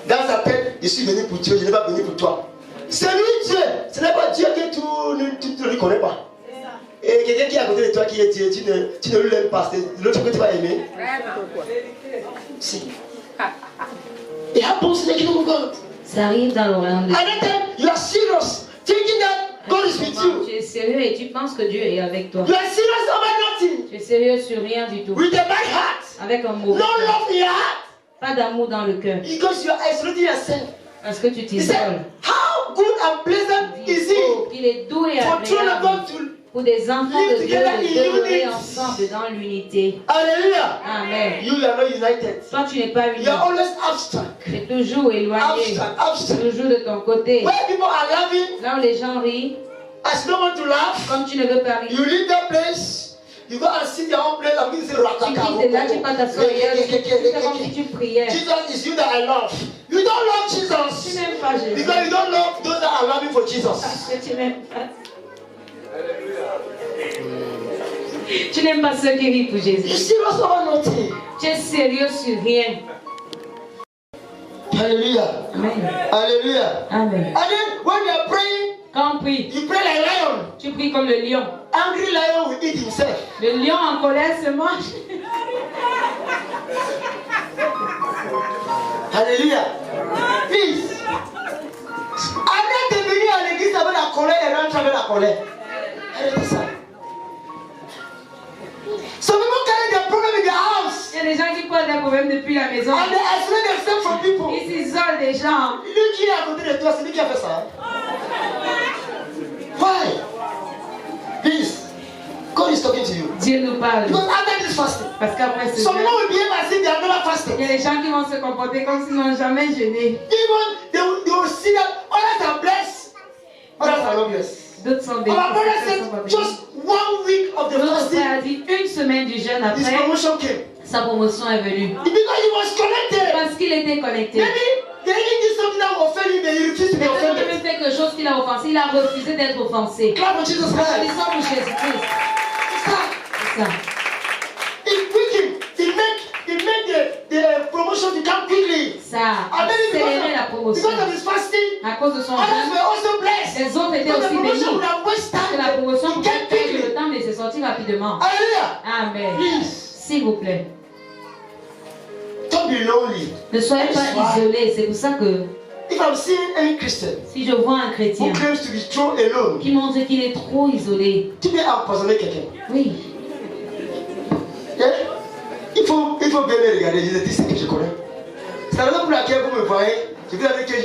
Dans sa tête, je suis venu pour Dieu, je n'ai pas venu pour toi. C'est lui Dieu. Ce n'est pas Dieu que tu ne lui connais pas. Et quelqu'un qui est à côté de toi qui est Dieu, tu ne lui l'aimes pas. C'est l'autre que tu vas aimer. Si. It happens in the kingdom of God. Ça arrive dans le royaume de At that time, you are serious, thinking that God is with you. Tu es sérieux et tu penses que Dieu est avec toi. You are serious about nothing. Tu es sérieux sur rien du tout. With a bad heart. Avec un No mauvais cœur. love in your heart. Pas d'amour dans le cœur. Because you are isolating yourself. Parce que tu He t'isoles. said, how good and pleasant is Oh, it qu'il est doux et for children of agréable God to... pour des enfants live de Dieu together de in demeurer unity. ensemble dans l'unité. Hallelujah. Amen. You are not united. Toi, tu n'es pas uni. You are always abstract. Tu es toujours éloigné. Abstract. Toujours de ton côté. Where people are laughing, Là où les gens rient, as no one to laugh, comme tu ne veux pas rire, you leave that place. You go and sit your own place and begin to say, tu quittes là, tu vas t'asseoir ailleurs, tu fais comme si tu priais. Jesus is you that I love. You don't love Tu Jesus. n'aimes pas Jésus. Because you don't love those that are loving for Jesus. Parce que tu n'aimes pas. Tu n'aimes pas ceux qui rient pour You Jésus. serious about nothing. Tu es sérieux sur rien. Hallelujah. Amen. Hallelujah. Amen. And then when you are praying, Quand on prie, you pray like lion. tu pries comme le lion. Angry lion will eat himself. Le lion en colère se mange. Hallelujah. Please. Arrête de venir à l'église avec la colère et rentrer avec la colère. Arrêtez ça. Some people carry their problem in their house Il y a des gens qui posent des problèmes depuis la maison. and they isolate themselves from people. Ils s'isolent des gens. Lui qui est à côté de toi, c'est lui qui a fait ça. Why? Please. God is talking to you. Dieu nous parle. Because after this fasting, Parce qu'après ce some jeûne, people will behave as if they are never il y fasted. a des gens qui vont se comporter comme s'ils n'ont jamais jeûné. Even they will see that others are blessed, others are not blessed. D'autres sont bénis. Our brother d'autres sont pas said bénis. just 1 week of the Notre frère a fasting, dit une semaine du jeûne his après, promotion came. sa promotion est venue. Because he was connected. Parce qu'il était connecté. Maybe they didn't do something that will offend him, but he refused to be Peut-être qu'il offended. avait fait quelque chose qui l'a offensé. Il a refusé d'être offensé. Clap for Jesus Christ. Applaudissons pour Jésus-Christ. Stop. C'est ça. It quickly. It made the promotion to come quickly. Ça a And then accéléré la promotion. because of his fasting, À cause de son others jeûne, were also blessed. les autres étaient But the aussi promotion bénis. would have wasted Parce que la time. promotion It pouvait came perdre quickly. le temps, mais c'est sorti rapidement. Hallelujah. Amen. Please. S'il vous plaît, Don't be lonely. ne soyez pas isolés. C'est pour ça que If I'm seeing any Christian si je vois un who chrétien claims to be true alone, qui montre qu'il est trop isolé, tu peux empoisonner quelqu'un. oui, Yeah? Il faut bien les regarder. Je dis ce que je connais. C'est la raison pour laquelle vous me voyez. Je vous avais dit que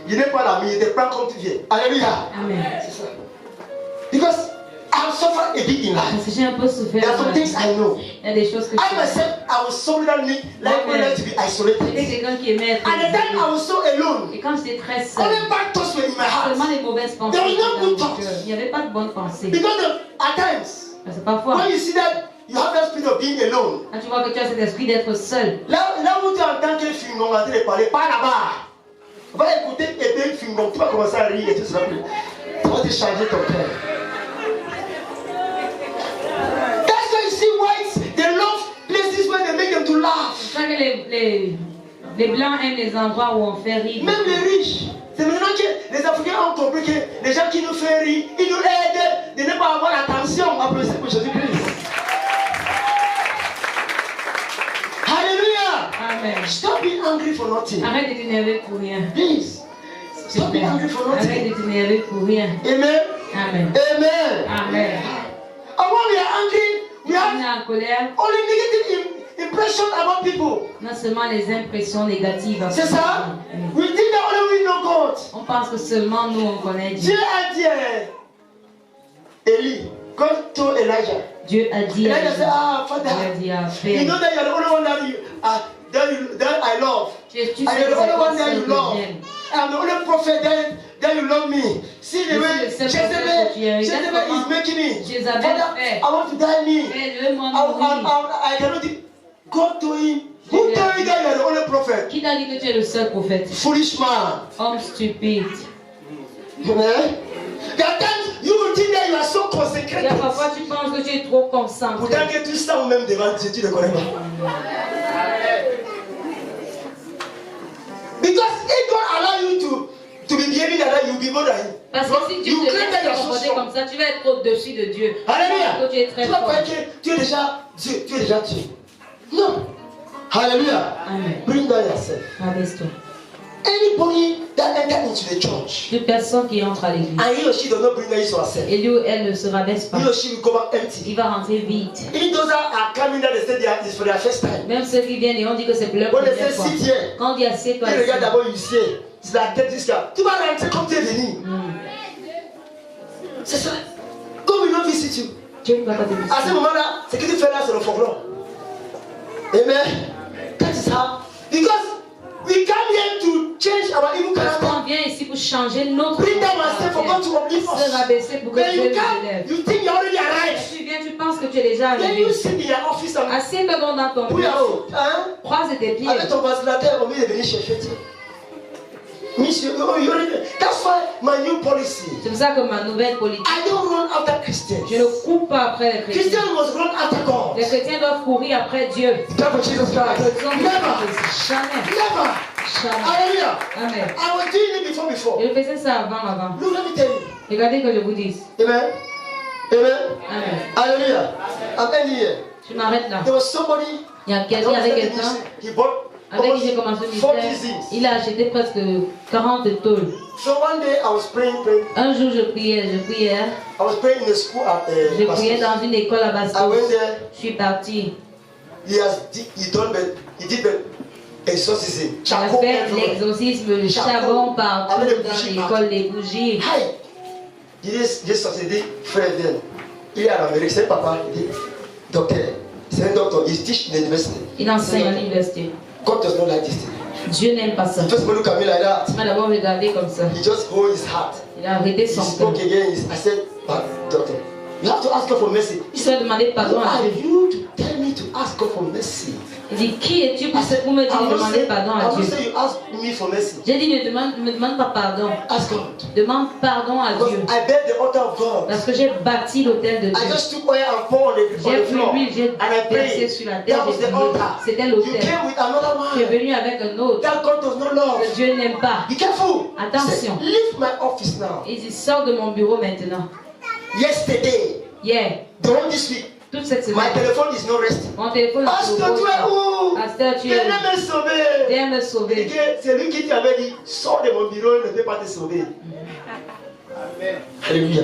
je n'ai pas l'ami, je te prends comme tu viens. Alléluia. amen. C'est ça. Because I've suffered a bit in life. Parce que j'ai un peu souffert. There are some things I know. Il y a des choses que I je sais. myself, I was so lonely, like to be isolated. J'étais quelqu'un qui aimait être At the time, I isolé. was so alone. Et quand j'étais très seule, Only bad thoughts were in my heart. seulement les mauvaises pensées. There was no étaient dans good mon thoughts. cœur. Il n'y avait pas de bonnes pensées. Because at times, Parce que parfois, when you see that you have that spirit of being alone, quand tu vois que tu as cet esprit d'être seul, là où tu entends que film on va te parler, pas là-bas. Va écouter et bien film, tu vas commencer à rire et tout ça. Ça va te changer ton cœur. That's why you see whites, they love places where they make them to laugh. c'est ça que les Blancs aiment les endroits où on fait rire. Même les riches. C'est maintenant que les Africains ont compris que les gens qui nous font rire, ils nous aident de ne pas avoir l'attention à pleurer pour Jésus-Christ. Hallelujah. Amen. Stop being angry for nothing. Arrête de t'énerver pour rien. Please. Stop being angry for Arrête nothing. de t'énerver pour rien. Amen. Amen. Amen. Amen. And when we are angry, we On have est en colère, only negative impression about people. non seulement les impressions négatives. à C'est ça? propos de nous. We think that only we know God. On pense que seulement nous on connaît Dieu Dieu. a dit à Élie, God told Elijah. Dieu a dit à Elijah said, Dieu, Father, Dieu a dit à you Père, know that you are the only one that I love. tu sais I que am c'est the only one le that seul you que love. j'aime. I am the only prophet that you love me. See the Je way suis le seul prophète que tu aimes. Jezebel Regarde is comment making me. Jézabel Father, fait. I want to die me. Fais-le-moi mourir. I cannot do. God told him. Who told you that you are the only prophet? Qui t'a dit que tu es le seul prophète? Foolish man. Homme stupide. Amen. There are times you will think that you are so Il y consecrated. a parfois tu penses que tu es trop concentré. Pourtant que tu sens même devant Dieu, tu ne connais pas. Because if God allow you to be behaving like that, you will be more than him. Parce que si tu You te claim that laisses you are te so comporter strong. comme ça, tu vas être au-dessus de Dieu. Alléluia. Parce que tu es très Tu vas fort. croire que tu es déjà Dieu. Tu es déjà Dieu. Non. Hallelujah. Amen. Bring down yourself. Rabaisse-toi. Anybody that enter into the church Toute personne qui entre à l'église, and he or she does not bring down herself, et lui ou elle ne se rabaisse pas, he or she will come back empty. il va rentrer vite. Even those that are coming that they say they are, it's for their first time. Même ceux qui viennent et on dit que c'est pour leur When they première say fois. sit here, Quand on dit assieds-toi ils regardent ici, d'abord ici. C'est la tête jusqu'à. Tu vas rentrer comme tu es venu. C'est ça. Comme il veut visiter you. Dieu ne va pas te À ce visiter. moment-là, ce que tu fais là, c'est le folklore. Amen. That is how. Because we come here to change our evil Parce character. qu'on vient ici pour changer notre Bring down ourselves for God caractère. to uplift Se us. rabaisser pour que Then Dieu you nous come, élève. you think you already Et arrived. tu viens, tu penses que tu es déjà Then you arrivé. sit in your office and Assieds-toi donc dans ton put your bureau. foot, hein? Croise tes pieds. Avec ton ventilateur, au milieu de venir chercher. Monsieur, that's why my new policy. C'est pour ça que ma nouvelle politique, I don't run after Christians. je ne cours pas après les chrétiens. Christians must run after God. Les chrétiens doivent courir après Dieu. Clap for Jesus Christ. Jamais. Never. Never. Jamais. Hallelujah. Amen. I was doing it before. Je faisais ça avant. Look, let me tell you. Regardez que je vous dise. Amen. Amen. Amen. Hallelujah. I'm ending here. Je m'arrête là. There was somebody. Il y a quelqu'un avec quelqu'un He bought avec qui j'ai commencé le 40 ministère. zins. Il a acheté presque 40 tôles. So one day I was praying. Un jour je priais. I was praying in the school at Je priais Bastos. dans une école à I Bastos. went there. Je suis partie. He did the exorcism. Il a Charcoal fait everywhere. l'exorcisme, le charbon partout Avec les dans bougies l'école, les bougies. Hi. J'ai sorti dit, frère, viens. Il est à l'Amérique, c'est papa. Il dit, docteur, c'est un docteur, il teach in the university. Il enseigne à l'université. God does not like this thing. Dieu n'aime pas ça. He just look at me like that. Il m'a d'abord regardé comme ça. He just hold his heart. Il a arrêté He son spoke cœur. again. I said, but doctor, you have to ask God for mercy. He Il s'est said, demandé who pardon à are Dieu. you to tell me to ask God for mercy? Il dit, qui es-tu pour me dire de demander pardon à I will Dieu? say you ask me for mercy. J'ai dit, ne me demande pas pardon. Ask God. Demande pardon à Because Dieu. I built the altar of God. Parce que j'ai bâti l'autel de I Dieu. just took oil and poured on J'ai the pris floor. l'huile, j'ai And I versé prayed. sur la terre. That was j'ai the prié. altar. C'était You l'autel. came with another Tu es one. venu avec un autre That God does not love. que Dieu n'aime pas. Be careful. Attention. Say, leave my office now. Il dit, sors de mon bureau maintenant. Yesterday, Hier, the whole this week, toute cette my semaine, telephone is not resting. mon téléphone est sur Pasteur, tu es où? Pasteur, tu es où? Viens me sauver. Viens me Et sauver. que c'est lui qui t'avait dit, sors de mon bureau, il ne peut pas te sauver. Alléluia.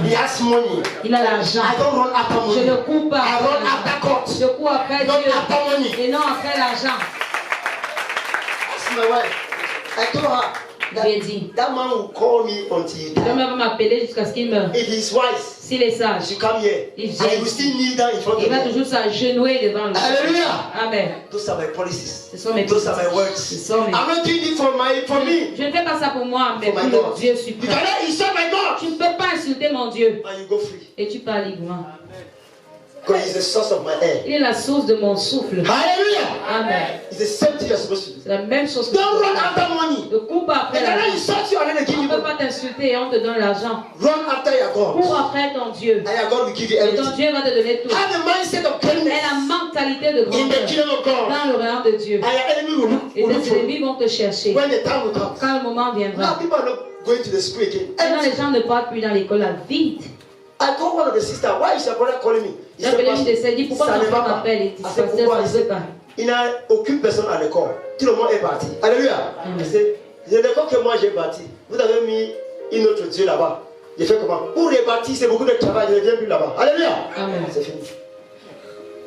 He has money. Il a l'argent. I don't run after Je money. ne cours pas I après run l'argent. after God. Je cours après Not Dieu after money. et non après l'argent. That's my wife. I told her, Je lui ai dit, that man will call me until he l'homme dies. va m'appeler jusqu'à ce qu'il meure. If he's wise, S'il est sage, he should come here. Il And vient. he will still kneel down in front il of va me. toujours s'agenouiller devant lui. Hallelujah. Amen. Those are my policies. Ce sont mes Those are my Ce words. sont mes... I'm not doing it for me. Je ne fais pas ça pour moi, mais For pour my le God. Dieu You suprême. cannot insult my God. Tu ne peux pas insulter mon Dieu. And you go free. Et tu parles librement. Because he's the source of my air. Il est la source de mon souffle. Hallelujah. Amen. It's the same thing you're supposed to do. C'est la même chose que Don't tu run fais. after money. Ne cours pas après They cannot l'argent. insult you and then they give On you ne peut money. pas t'insulter et on te donne l'argent. Run after your Cours God. après ton Dieu. And your God will give you Et ton everything. Dieu va te donner tout. Have the mindset of Et kindness la mentalité de in the grandeur kingdom of God. dans le royaume de Dieu. And your enemy will Et look tes for you. ennemis vont te chercher. When the time will come. Quand le moment Now viendra. people are not going to the school again. Maintenant, les gens ne partent plus dans l'école à vide. I told one of the sisters, why is your brother calling me? He J'ai said, appelé une de "Pastor, ces dit pourquoi ça ton ne va frère pas." m'appelle et I tu said, pasteur, pourquoi? ça ne veut pas. Il n'y a aucune personne à l'école. Tout le monde est parti. Alléluia. Amen. C'est l'école que moi j'ai bâti. Vous avez mis une autre Dieu là-bas. J'ai fait comment? Pour rebâtir, c'est beaucoup de travail. Je ne viens plus là-bas. Alléluia. Amen. C'est fini.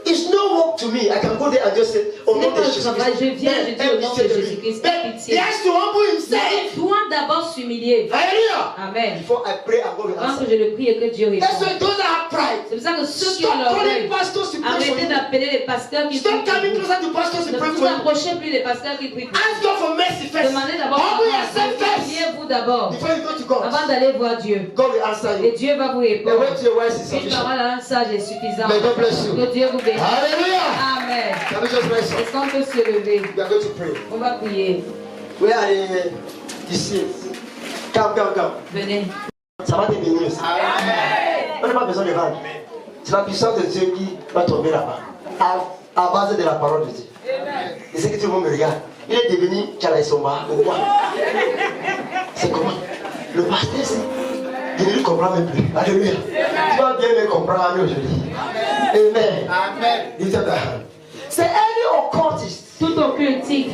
It's no work to me. I can go there and just say, oh Ce nom n'est de pas le travail, je viens, je dis au nom de Jésus-Christ, He pitié. has to humble Mais himself. il doit d'abord s'humilier. Hallelujah. Amen. Before I pray and God will Avant answer. que je le prie et que Dieu That's réponde. why those that have pride. C'est pour ça que ceux qui Stop ont calling l'orgueil, pastors to pray for arrêtez you. d'appeler les pasteurs qui Stop prient pour coming vous. closer to pastors to Ne pray vous for you. approchez plus des pasteurs qui prient pour vous. Ask God for mercy first. Demandez d'abord Humble pardon à yourself Dieu. first. Humiliez-vous d'abord Before you go to God. avant d'aller voir Dieu. God will answer Et you. Dieu va vous The répondre. way to your wise is Une sufficient. parole à un sage est suffisante. May God bless you. Que Dieu vous bénisse. Hallelujah. Amen. Can we just rise up? Est-ce qu'on peut se lever? We are going to pray. On va prier. Where are the deceased? Come. Venez. Ça va te bénir aussi. On n'a pas besoin de vendre. C'est la puissance de Dieu qui va tomber là-bas. À base de la parole de Dieu. Et c'est que tout le monde me regarde. Il est devenu Tchalaïsomba. Pourquoi? C'est comment? Le pasteur, je ne le comprends même plus. Alléluia. Tu vas bien me comprendre aujourd'hui. Amen. Lift up thy hand. C'est any occultist. Tout occultique.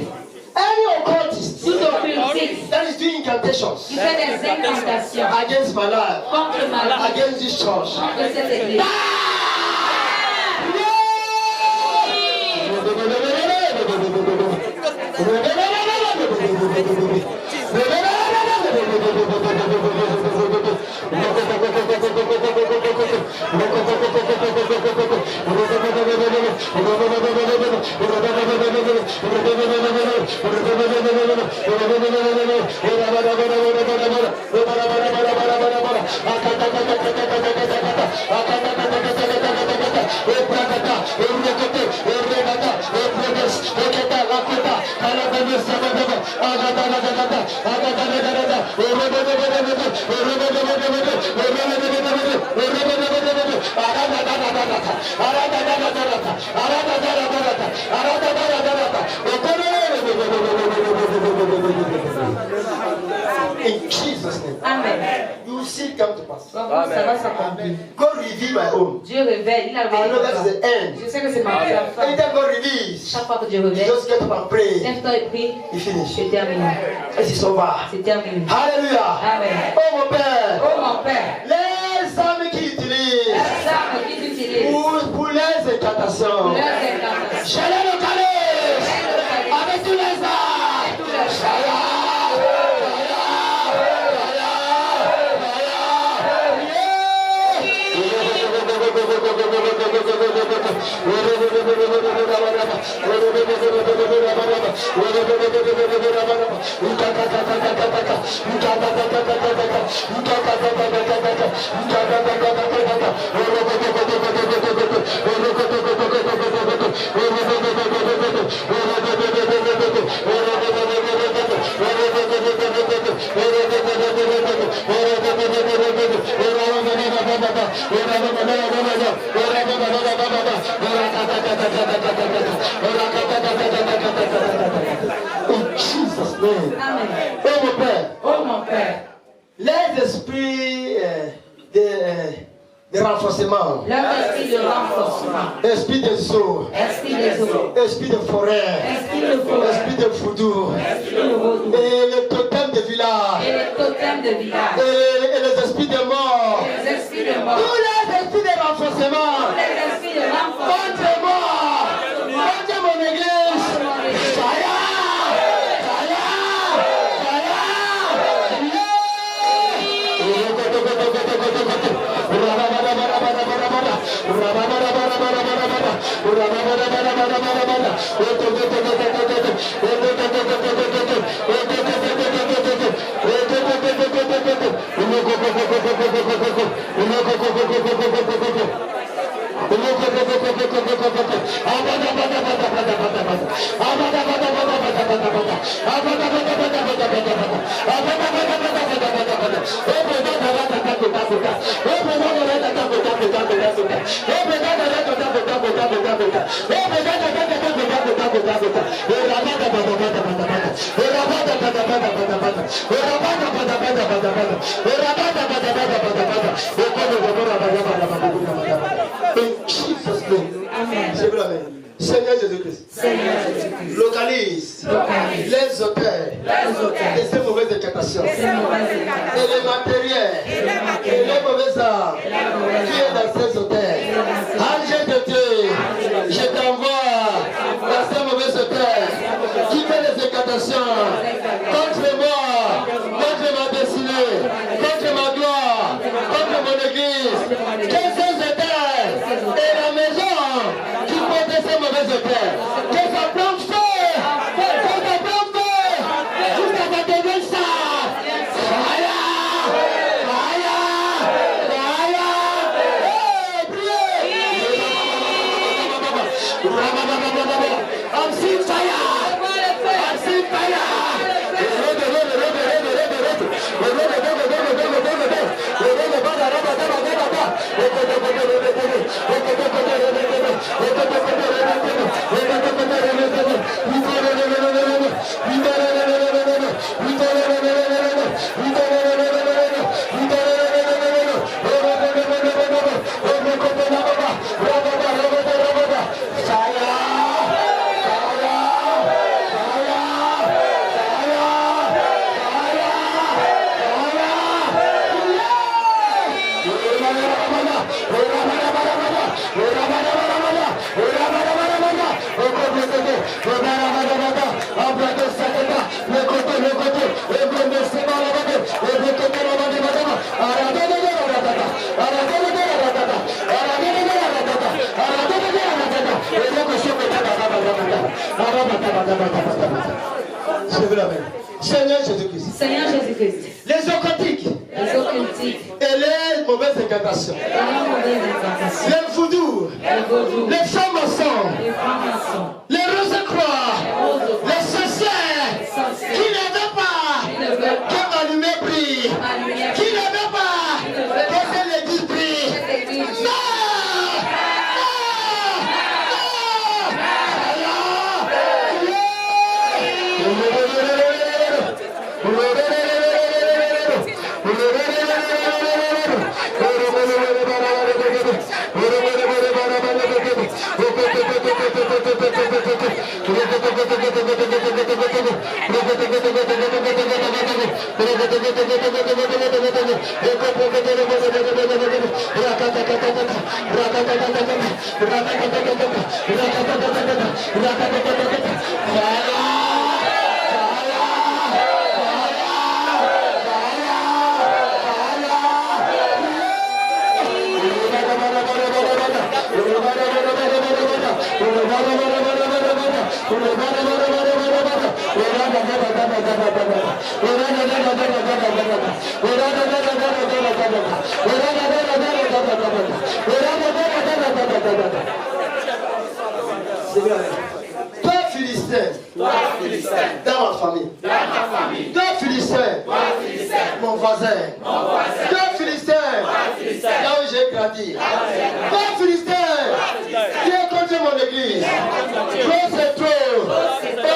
Any occultist. Tout occultique. That is doing incantations. Qui fait des incantations Against my life. contre ma vie, Against this church. contre cette église. In Jesus' name. Amen. You will see it come to pass. Ça va s'accomplir. God reveal my own. Dieu révèle, il a I know that's révélé. the end. Je sais que c'est ma fin. Anytime God reveals, Chaque fois que Dieu you révèle, just get up and pray. lève-toi et prie, You finish. c'est terminé. It is over. C'est terminé. Hallelujah. Amen. Oh mon Père, Oh mon Père, les âmes qui utilisent les armes qui utilisent pour les incantations, pour leurs incantations, je les localise avec tous les âmes. In Jesus' name. Amen. Oh mon Père, Oh mon Père, les esprits de renforcement, leur esprit de renforcement, esprit de saut, esprit des eaux, esprit de forêt, esprit de forêt, esprit de foudou, esprit de retour, et le totem de village, et les totems de village, et les esprits de mort, les esprits de mort, tous les esprits de renforcement, les esprits de renforcement, contre moi, contre mon église, fire, fire, fire, Seigneur Jésus-Christ, localise les hôtels de ces mauvaises incantations et les matériels et les mauvaises armes qui est dans ces hôtels. Ange de Dieu, je t'envoie dans ces mauvais hôtels qui fait les incantations contre moi, contre ma destinée, contre ma gloire, contre mon église. Que ces hôtels et la maison qui portent ces mauvais hôtels, que ça plante feu, que ça plante feu, jusqu'à ta devenir ça. I'm seeing fire! I'm seeing fire! Seigneur Jésus-Christ. Seigneur Jésus-Christ. Les occultiques. Les occultiques. Et les mauvaises incantations. Les voodoo. Les francs-maçons. Les rose-croix. Les sorcières. Qui ne veut pas que ma lumière brille. Qui ne veut pas que l'église brille. Non! Toi, Philistin, dans ma famille, toi, Philistin, mon voisin, toi, Philistin, là où j'ai grandi, toi, Philistin, qui est contre mon église, toi, c'est trop.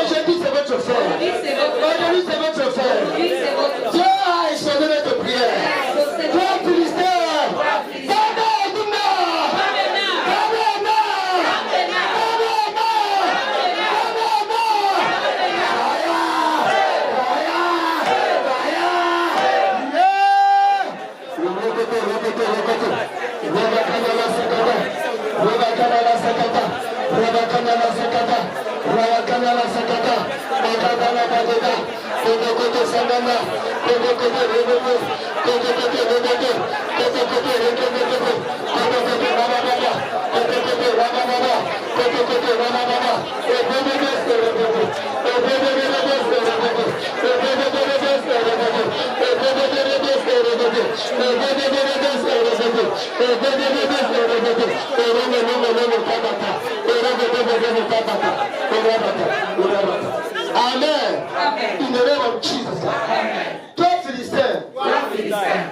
Aujourd'hui, c'est votre frère. Aujourd'hui, c'est votre frère. Dieu a échangé notre prière. Toi, Philistin, Rama Amen. In the name of Jesus. Toi, Philistin,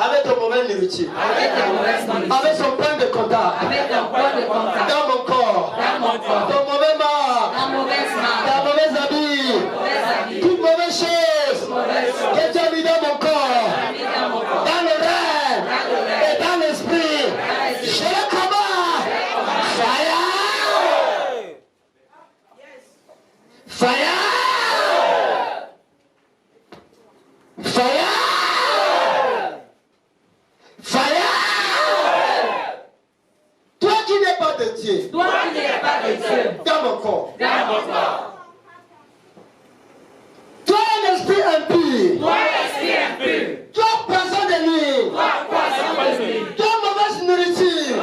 avec ton mauvais nourriture, avec son point de contact, dans mon corps, ton mauvais marque, ta mauvaise habit, toute mauvaise chose que tu as mis dans mon corps, dans le rêve et dans l'esprit, je le commande. Fire! Fire! Fire! Fire! Toi qui n'es pas de Dieu, dans mon corps, toi un esprit impur, toi poisson de nuit, toi mauvaise nourriture,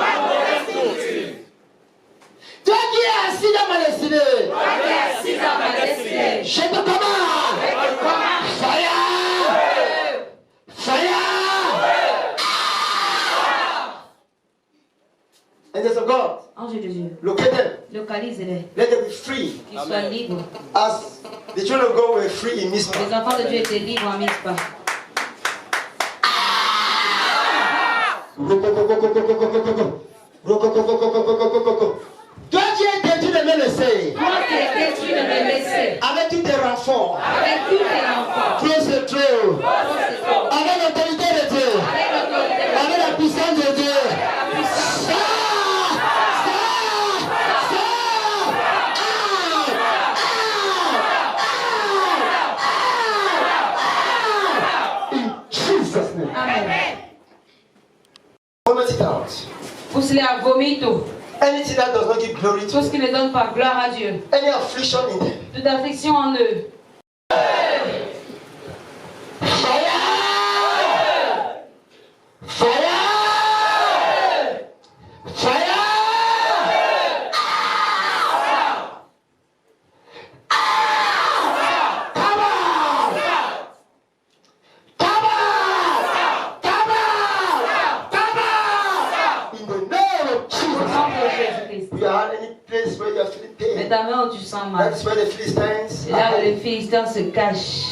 toi qui es assis dans ma destinée, je te commande, fire! Fire! Angels of God, Ange de Dieu, locate them. localise-les, Let them be free. qu'ils soient libres. As the children of God were free in Mizpah. Les enfants de Dieu étaient libres en Mizpah. Toi qui es détruit de me laisser, Toi qui es détruit de me laisser, avec tous tes renforts, avec tous tes enfants, close the door, avec l'autorité de Dieu, avec la puissance de Dieu. Amen. Vomit it out. Pousse-les à vomito. Anything that does not give glory to Tout ce qui ne donne pas gloire à Dieu. any affliction in them. Toute affliction en eux. Fire! Fire! Fire! Come on! Come on! Come on! Come on! In the name of Au nom de Jesus. Jésus-Christ. If you are any place where you are feeling Mets pain, ta main où tu sens that mal. is where the Philistines C'est là où are. les Philistins se cachent.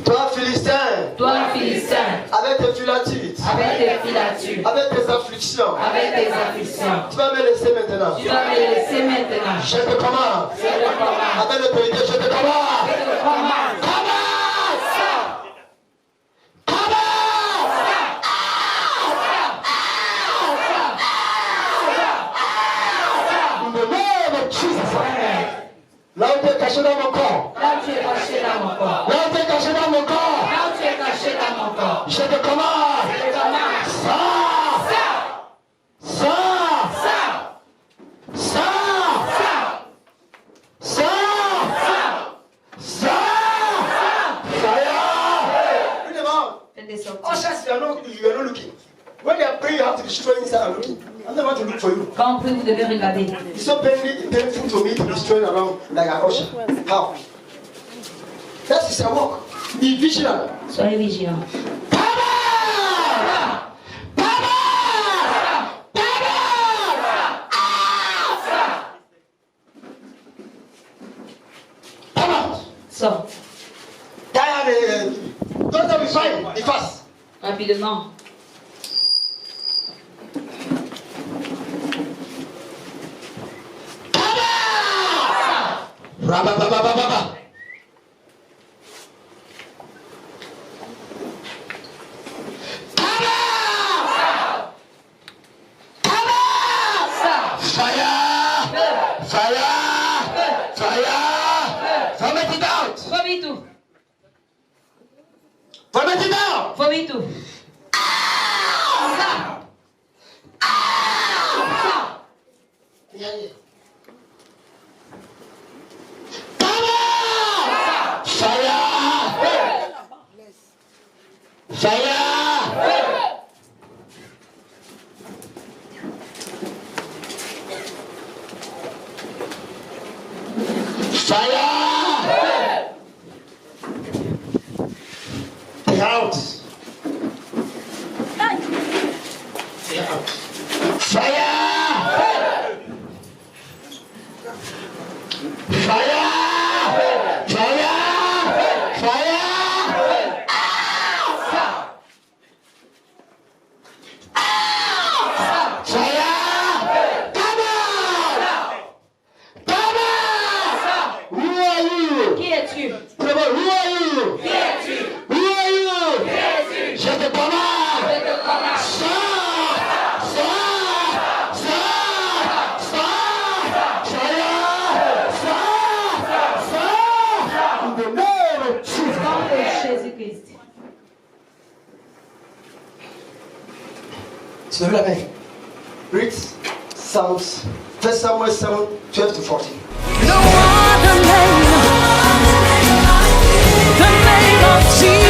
Toi, Philistin, Toi, Philistin, avec tes filatures, avec tes filatures, avec tes afflictions, avec tes afflictions, tu vas me laisser maintenant. tu vas me laisser maintenant. Je te commande. Je te commande. Avec l'autorité, je te commande. Je te commande. In the name of Jesus. Là où tu es caché dans mon corps. Là où tu es caché dans mon corps. Là où tu es caché dans mon corps. Là où tu es caché dans mon corps. Je te commande. Je te commande. Ça. Ça. Ça. Ça. Ça. Fire. Read them out. Fais des sorties. Ushers, you are not looking. When they are praying, you have to be strong inside and looking. I don't want to look for you. Quand on prie, vous devez regarder. It's so painful to me to be strolling around like an usher. How? That is a walk. Be vigilant. Soyez vigilants. Sors. Don't be fine. Be fast. Rapidement. Rabababababa. Vomito. Qui es-tu? Je te commande. Jésus-Christ. Tu lèves la main. Read Psalms. 1 Samuel 7, 12 to 14. No other name, the name of Jesus.